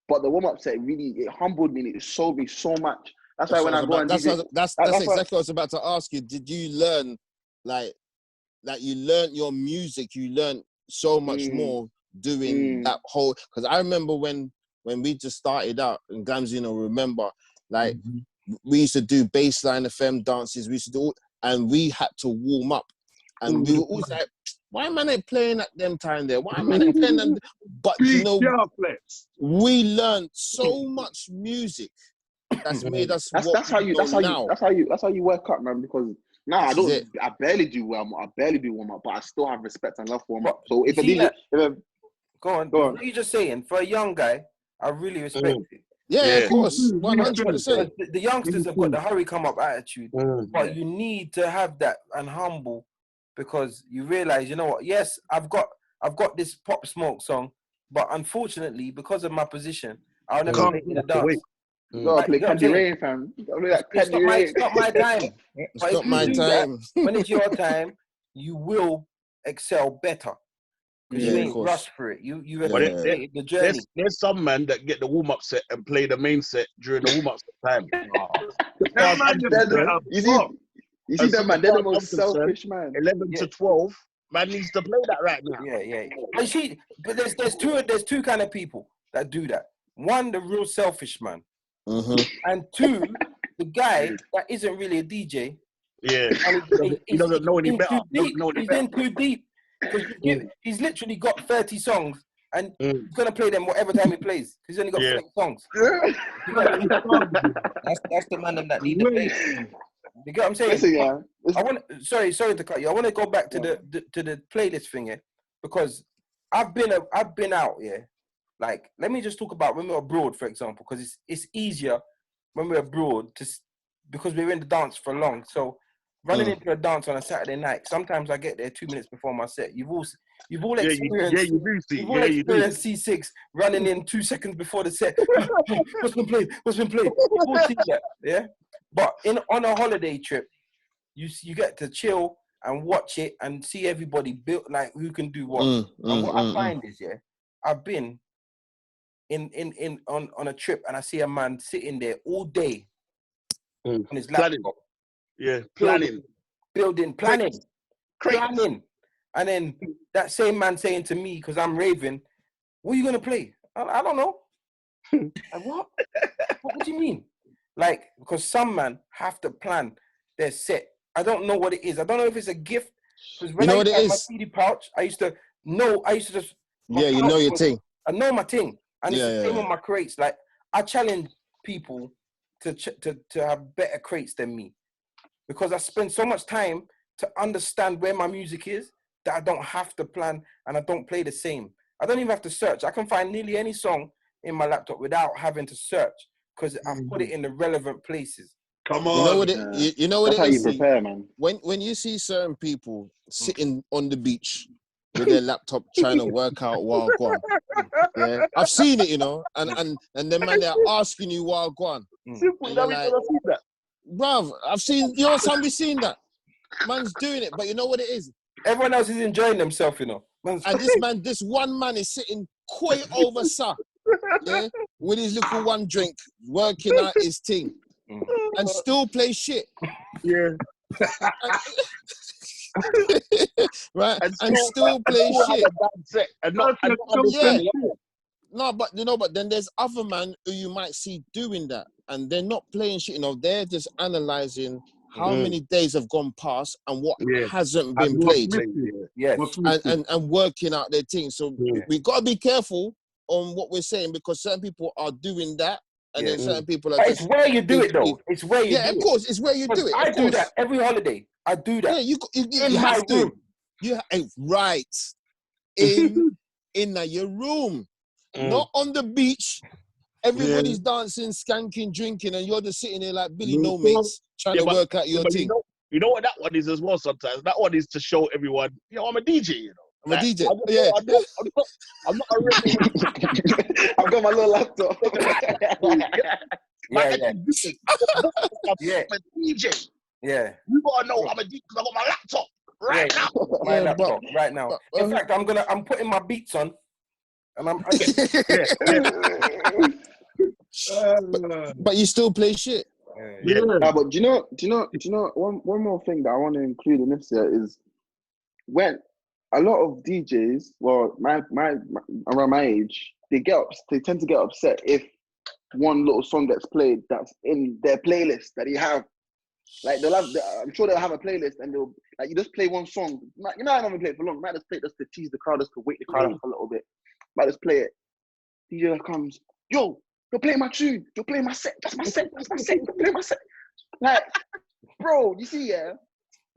S3: But the warm-up set it humbled me and it showed me so much. That's why when I go and DJ...
S7: That's exactly what I was about to ask you. Did you learn, like you learned your music, you learned so much more doing that whole... Because I remember when we just started out in Glamzino, remember, like, we used to do baseline FM dances, we used to do... And we had to warm up. And we were always like, why am I not playing at them time there? Why am I not playing them? But you know, we learned so much music that's made us. That's how you
S3: work up, man. Because now I barely do warm up, but I still have respect and love for warm up. So if a DJ,
S2: Go on. What are you just saying? For a young guy, I really respect it.
S7: Yeah, of course, 100%.
S2: Because the youngsters have got the hurry come up attitude, but you need to have that and humble, because you realize, you know what? Yes, I've got this Pop Smoke song, but unfortunately, because of my position, I'll never play it in the dance.
S3: You gotta play Candy Rain, fam.
S2: It's not my time.
S7: It's not my time.
S2: When it's your time, you will excel better. Because you ain't rushed for it. You have created the journey.
S1: There's some man that get the warm-up set and play the main set during the warm-up time.
S3: You see that man, they're the most selfish man.
S1: 11 to 12, man needs to play that right now.
S2: Yeah. But see, there's two kind of people that do that. One, the real selfish man. And two, the guy that isn't really a DJ.
S1: Yeah.
S2: And
S1: he doesn't know any better.
S2: He's in too deep. He's literally got 30 songs and he's gonna play them whatever time he plays. He's only got 30 songs.
S6: That's the man that need to play.
S2: You get what I'm saying?
S3: Listen,
S2: I want. Sorry to cut you. I want to go back to the playlist thing here, because I've been out. Yeah, like let me just talk about when we're abroad, for example, because it's easier when we're abroad because we're in the dance for long. So running into a dance on a Saturday night, sometimes I get there 2 minutes before my set. You've all experienced. You've all experienced C6 running in 2 seconds before the set. What's been played? You've all seen that, yeah. But on a holiday trip, you get to chill and watch it and see everybody built, like who can do what. And what I find is, I've been on a trip and I see a man sitting there all day on his laptop. Planning. And then that same man saying to me, because I'm raving, what are you gonna play? I don't know. Like, what? What do you mean? Like, because some man have to plan their set. I don't know what it is. I don't know if it's a gift. Because when I used to have my CD pouch, I used to just...
S7: Yeah, you know your thing.
S2: I know my thing. And it's the same on my crates. Like, I challenge people to have better crates than me. Because I spend so much time to understand where my music is that I don't have to plan and I don't play the same. I don't even have to search. I can find nearly any song in my laptop without having to search, because I've put it in the relevant places.
S5: Come on.
S7: You know what
S3: That's how you prepare, man.
S7: When you see certain people sitting on the beach with their laptop trying to work out Wagwan, yeah, I've seen it, you know, and then man, they're asking you Wagwan.
S1: Simple, like,
S7: bruv, I've seen, you know, somebody's seen that. Man's doing it, but you know what it is?
S2: Everyone else is enjoying themselves, you know.
S7: And this one man is sitting quite over, sir. Yeah, with his little one drink, working out his thing, and still play shit.
S1: Yeah.
S7: Right, and still play shit. No, but you know, but then there's other man who you might see doing that, and they're not playing shit. You know, they're just analyzing how many days have gone past and what hasn't been played. And working out their thing. So we gotta be careful on what we're saying, because certain people are doing that, and then certain people are.
S2: But it's where you do it, though. It's where you do it.
S7: Yeah, of course, it's where you do it.
S2: I do that every holiday. I do that.
S7: Yeah, you have to.
S2: Room.
S7: Right in your room, not on the beach. Everybody's dancing, skanking, drinking, and you're just sitting there like Billy No Mates trying to work out your thing.
S1: You know what that one is as well sometimes? That one is to show everyone, I'm a DJ, you know.
S7: I'm a DJ.
S1: I'm not a regular.
S3: I've got my little laptop.
S1: I'm a DJ.
S2: Yeah.
S1: You gotta know I'm a DJ because I got my laptop
S2: right now. In fact, I'm putting my beats on, and I'm.
S7: But you still play shit.
S3: But do you know one more thing that I want to include in this here is when a lot of DJs, well, my around my age, they tend to get upset if one little song gets played that's in their playlist that they have. Like I'm sure they'll have a playlist and they'll like you just play one song. You know, I haven't played it for long. You might just play it just to tease the crowd, just to wake the crowd up a little bit. Might just play it. DJ comes, yo, you're playing my tune. You're playing my set. That's my set. You're playing my set. Like, bro, you see,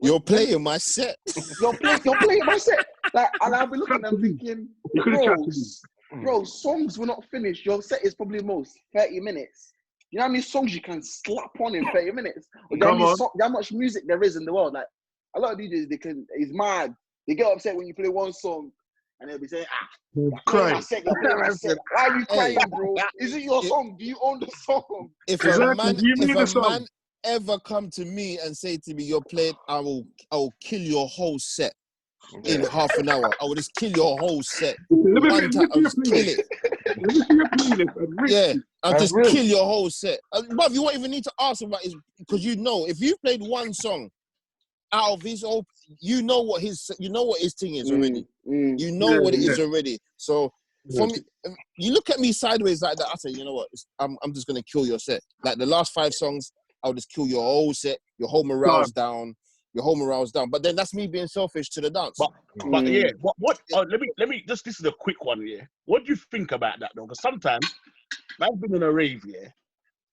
S7: You're playing my set.
S3: You're playing my set. Like, and I'll be looking at them thinking, bro, songs were not finished. Your set is probably most 30 minutes. You know how many songs you can slap on in 30 minutes? Or how much music there is in the world. Like, a lot of DJs, it's mad. They get upset when you play one song and they'll be saying, you're playing my set. Why are you crying, bro? Is it your song? Do you own the song?
S7: If a man ever come to me and say to me, you're playing, I will kill your whole set in half an hour. I will just kill your whole set. One time, I'll just kill it. Yeah, I'll just kill your whole set. But you won't even need to ask about it because you know, if you've played one song out of his whole, you know what his thing is already. You know what it is already. So for me, you look at me sideways like that, I say, you know what, I'm just gonna kill your set. Like the last 5 songs, I'll just kill your whole set. Your whole morale's down. But then that's me being selfish to the dance.
S1: But yeah, what? Let me just. This is a quick one. Yeah, what do you think about that though? Because sometimes I've been in a rave, yeah,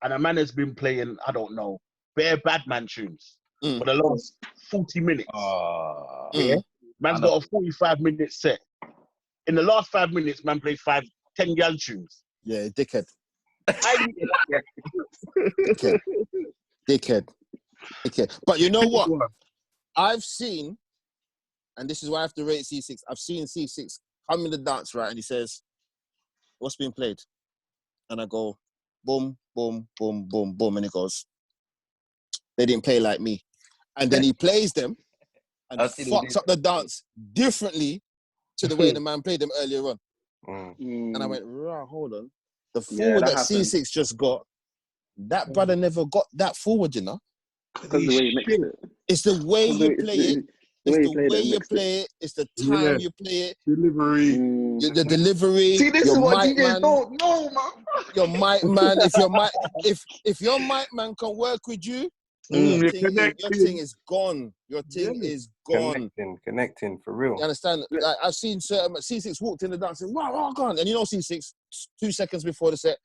S1: and a man has been playing, I don't know, bare bad man tunes for the last 40 minutes. Yeah, man's got a 45-minute set. In the last 5 minutes, man played 10 gal tunes.
S7: Yeah, dickhead. Dickhead. But you know what? I've seen, and this is why I have to rate C6. I've seen C6 come in the dance, right? And he says, what's being played? And I go, boom, boom, boom, boom, boom. And he goes, they didn't play like me. And then he plays them and fucks up the dance differently to the way the man played them earlier on. And I went, right, hold on. The forward that C6 just got, that brother never got that forward, you know?
S3: Because the way you mix it.
S7: It's the way you play it. It's the way you play it. It's the time you play it.
S5: Delivery.
S7: The delivery.
S3: See, this is what DJs don't know, man.
S7: Your mic man. If your mic man can work with you, your thing is gone. Your thing is gone.
S2: Connecting for real.
S7: You understand? Like, I've seen certain C6 walked in the dance and wow, gone. And you know C6, 2 seconds before the set.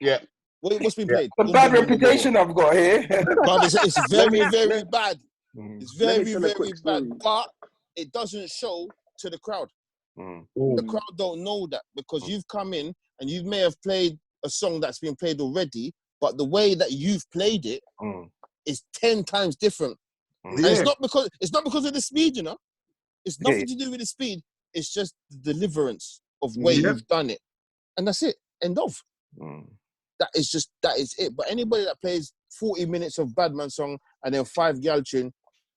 S1: Yeah.
S7: What's been played?
S2: The bad reputation I've got here.
S7: But it's very, very bad. It's very, very bad. But it doesn't show to the crowd. The crowd don't know that because you've come in and you may have played a song that's been played already, but the way that you've played it is 10 times different. And it's not because of the speed, you know. It's nothing to do with the speed. It's just the deliverance of where you've done it, and that's it. End of. That is it. But anybody that plays 40 minutes of Badman song and then 5 gal tune,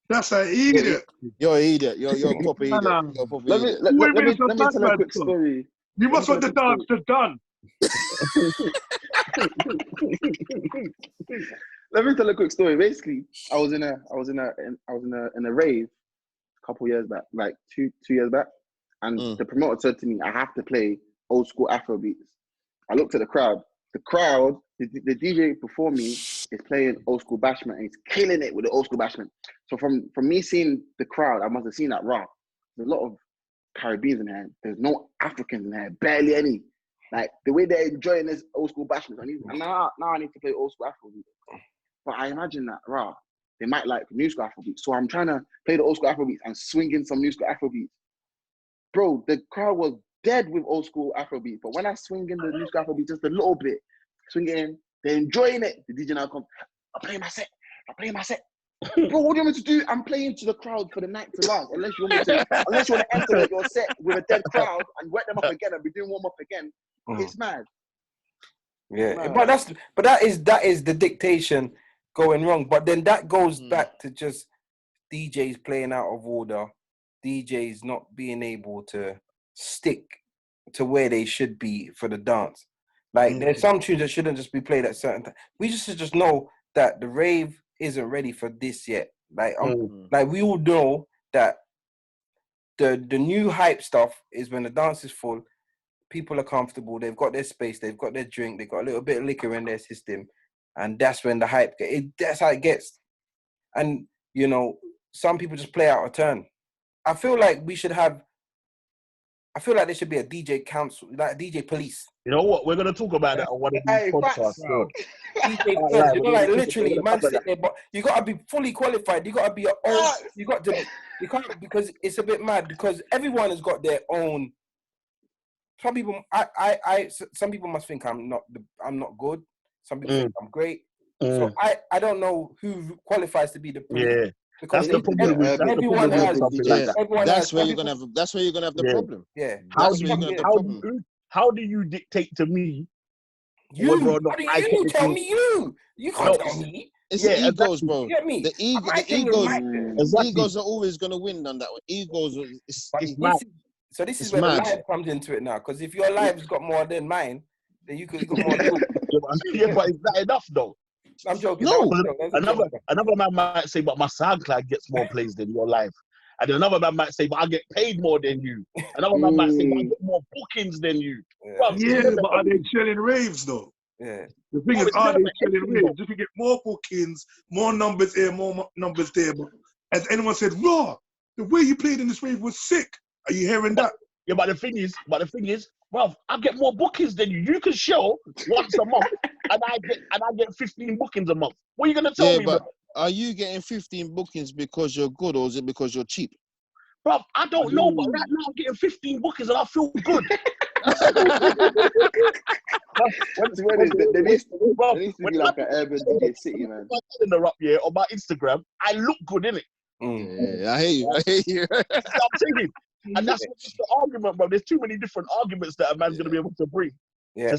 S5: that's an idiot.
S7: You're an idiot. You're a proper idiot. You're a proper idiot.
S3: Let me tell a quick story.
S5: You must want the dance to done.
S3: Let me tell a quick story. Basically, I was in a rave a couple years back, like two years back, and the promoter said to me, "I have to play old school Afro beats." I looked at the crowd. The DJ before me is playing old school bashment and he's killing it with the old school bashment. So from me seeing the crowd, I must have seen that raw. There's a lot of Caribbeans in here. There's no Africans in here, barely any. Like the way they're enjoying this old school bashment. And now I need to play old school Afro beats. But I imagine that raw, they might like new school Afro beats. So I'm trying to play the old school Afro beats and swing in some new school Afro beats. Bro, the crowd was dead with old school Afro beats, but when I swing in the new school Afro beats just a little bit, swing it in, they're enjoying it. The DJ now comes, I'm playing my set. Bro, what do you want me to do? I'm playing to the crowd for the night to last. Unless you want to enter your set with a dead crowd and wet them up again and be doing warm up again, it's mad.
S2: Yeah, but that is the dictation going wrong. But then that goes back to just DJs playing out of order, DJs not being able to stick to where they should be for the dance. Like there's some tunes that shouldn't just be played at certain times. We just know that the rave isn't ready for this yet. Like like we all know that the new hype stuff is when the dance is full, people are comfortable, they've got their space, they've got their drink, they've got a little bit of liquor in their system, and that's when the hype that's how it gets. And you know, some people just play out of turn. I feel like there should be a DJ council, like a DJ police.
S1: You know what? We're going to talk about that on one of these podcasts.
S2: DJ first. You know, like literally, man, sit there, but you gotta be fully qualified. You gotta be your own. You got to. You can't, because it's a bit mad because everyone has got their own. Some people, some people must think I'm not good. Some people think I'm great. So I don't know who qualifies to be the premier. Because
S1: that's the problem.
S2: Everyone has.
S7: That's where you're gonna have. That's where you're gonna have the problem.
S2: Yeah.
S1: How do you dictate to me?
S2: You tell me you. You can't tell me.
S7: It's the egos, bro.
S2: You get me?
S7: The egos are always gonna win on that one. Egos, it's mad.
S2: So this is where the live comes into it now. Because if your live's got more than mine, then you got more.
S1: Yeah, but is that enough though?
S2: I'm joking.
S1: No, another man might say, but my SoundCloud gets more plays than your live. And another man might say, but I get paid more than you. Another man might say, but I get more bookings than you.
S5: But are they selling raves though?
S2: Yeah.
S5: The thing is, are they selling raves? If you get more bookings, more numbers here, more numbers there. But as anyone said, Raw, the way you played in this rave was sick. Are you hearing that?
S1: Yeah, but the thing is, well, I get more bookings than you. You can show once a month, and I get 15 bookings a month. What are you gonna tell me,
S7: but
S1: bro?
S7: Are you getting 15 bookings because you're good, or is it because you're cheap?
S1: Bro, I don't know, but right now I'm getting 15 bookings and I feel good.
S3: There needs to be like an urban DJ city, man.
S1: In the rap, on my Instagram, I look good, innit?
S7: Yeah, I hear you.
S1: I'm saying. And that's just the argument, bro. There's too many different arguments that a man's going to be able to bring.
S2: Yeah,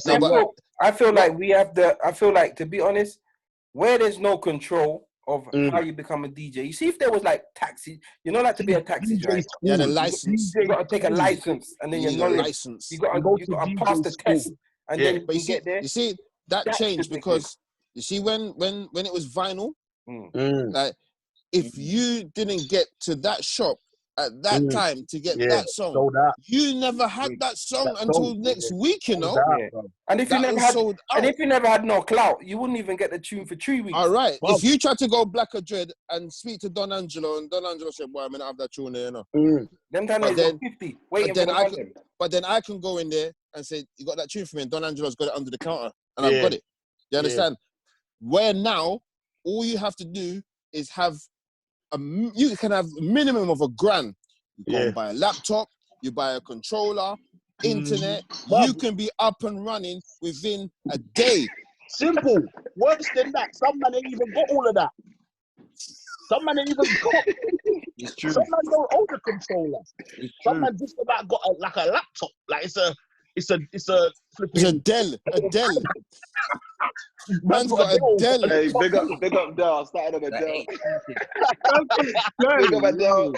S2: I feel like we have I feel like, to be honest, where there's no control of how you become a DJ. You see, if there was like taxi, like to be a taxi driver.
S7: Yeah, the license.
S2: You got to take a license, and then your knowledge. You got to pass the test, and then you get there.
S7: You see, that changed because you see when it was vinyl, like if you didn't get to that shop at that time to get that song, you never had that song until next week, you know.
S2: And if you never had no clout, you wouldn't even get the tune for 3 weeks.
S7: All right. If you try to go Black or Dread and speak to Don Angelo, and Don Angelo said, "Boy, I'm gonna have that tune there, you know."
S2: Them time is 50.
S7: But then I can go in there and say, "You got that tune for me?" And Don Angelo's got it under the counter, and I've got it. You understand? Where now, all you have to do is have you can have a minimum of $1,000. You go and buy a laptop, you buy a controller, internet. You can be up and running within a day.
S1: Simple. Worse than that. Some man ain't even got all of that. Some man ain't even got.
S6: It's true.
S1: Some man don't own a controller. Some man just about got a laptop. Like it's a
S7: Dell. Man's got a Dell.
S3: Hey, big up Dell. I started on a Dell. Big up a Dell.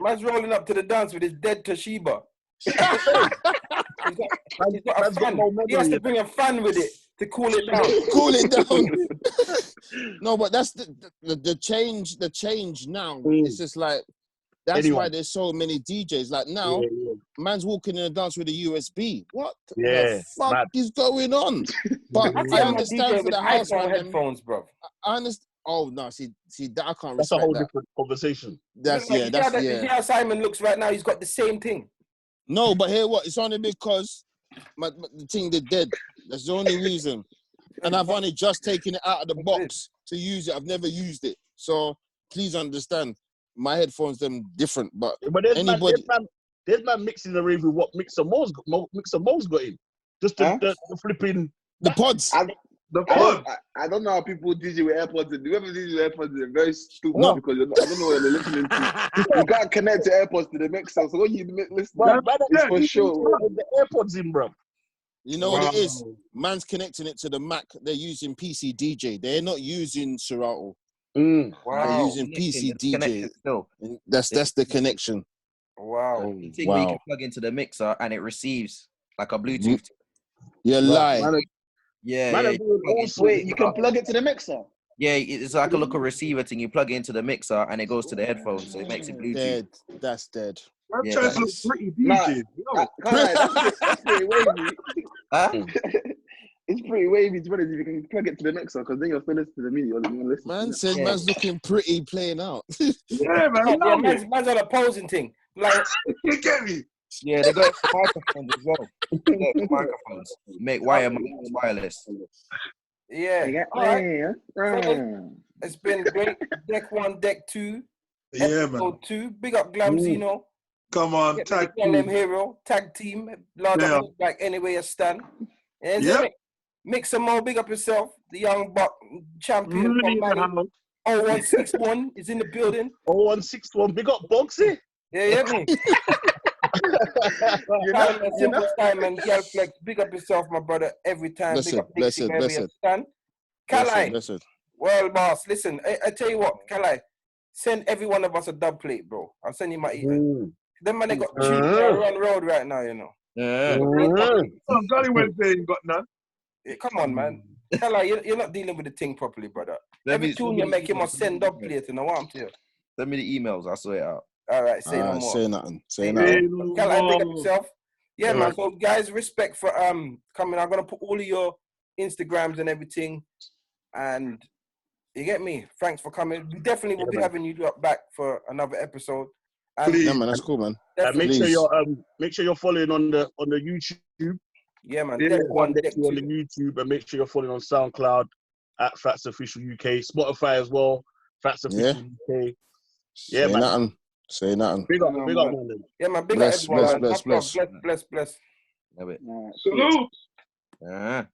S2: Man's rolling up to the dance with his dead Toshiba. He's got a fan. He has to bring a fan with it to cool it down.
S7: Cool it down. No, but that's the change. The change now. It's just like that's why there's so many DJs. Like now, man's walking in a dance with a USB. What the fuck is going on? But I understand for the house
S2: headphones, bro.
S7: I understand. Oh no, see that I can't.
S1: That's a whole different conversation.
S2: You see how Simon looks right now? He's got the same thing.
S7: No, but hear what? It's only because the thing they're dead. That's the only reason. And I've only just taken it out of the box to use it. I've never used it. So please understand, my headphones them different. But
S1: there's man mixing the rave with what MixR Moe's got in. Just the flipping
S7: the pods.
S3: I don't know how people DJ with AirPods. Whoever DJ with AirPods is very stupid because I don't know what they're listening to. You can't connect to AirPods to the mixer. So when you listen, for sure.
S1: With the AirPods in, bro.
S7: You know what it is? Man's connecting it to the Mac. They're using PC DJ. They're not using Serato.
S2: Wow.
S7: They're using PC DJ. That's the connection.
S2: Wow.
S6: The thing where you can plug into the mixer and it receives like a Bluetooth.
S7: You're lying.
S3: Wait, you can plug it to the mixer?
S6: Yeah, it's like a little receiver thing. You plug it into the mixer and it goes to the headphones, so it makes it Bluetooth.
S7: Dead. That's dead.
S5: That just looks pretty DJ.
S3: That's pretty wavy.
S6: Huh?
S3: It's pretty wavy to be honest, if you can plug it to the mixer, because then you're still listening to the music.
S7: Man says man's looking pretty playing out.
S5: Yeah, man.
S2: Man's on a posing thing. Like,
S5: you get me?
S6: Yeah, they got microphones as well. Microphones. Make wireless.
S2: Yeah. All right. It's been great. Deck 1, Deck 2.
S5: Yeah, man.
S2: Episode 2. Big up Glamzino.
S5: Come on, tag team.
S2: Hero. Tag team. Lord
S5: Yeah.
S2: of look like anyway you stand. And
S5: Yep.
S2: MixR Moe, big up yourself. The young buck champion
S5: Really
S2: from Mali. 0161 is in the building.
S1: 0161, big up Boxy.
S2: Yeah, me. Simple time and girl flex. Big up yourself, my brother. Every time. Big up Dixie, wherever you stand. Kal-i. Well, boss, listen. I tell you what, Kal-i. Send every one of us a dub plate, bro. I'll send you my email. Them man, they got cheap run road right now, you know.
S6: Yeah.
S5: Gully Wednesday ain't got none.
S2: Yeah, come on, man. Kal-i, you're not dealing with the thing properly, brother. Every tune you make, you must send dub plate, and I want to.
S6: Send me the emails. I'll sort it out.
S2: All right, say no more.
S7: Say nothing. Say nothing.
S2: Kal-i, big up yourself. Yeah, man. So, guys, respect for coming. I'm gonna put all of your Instagrams and everything, and you get me. Thanks for coming. We definitely will be having you back for another episode. And
S7: yeah, man, that's cool, man.
S1: Make sure you're following on the YouTube.
S2: Yeah, man.
S1: Deck 1, Deck 2 on the YouTube, and make sure you're following on SoundCloud at Fats Official UK, Spotify as well. Fats Official UK. Yeah, man.
S7: Say nothing.
S1: Big up, man.
S2: Yeah, man. Big up everyone.
S7: Bless.
S2: Bless.
S6: Love it.
S5: Salute.
S6: Yeah.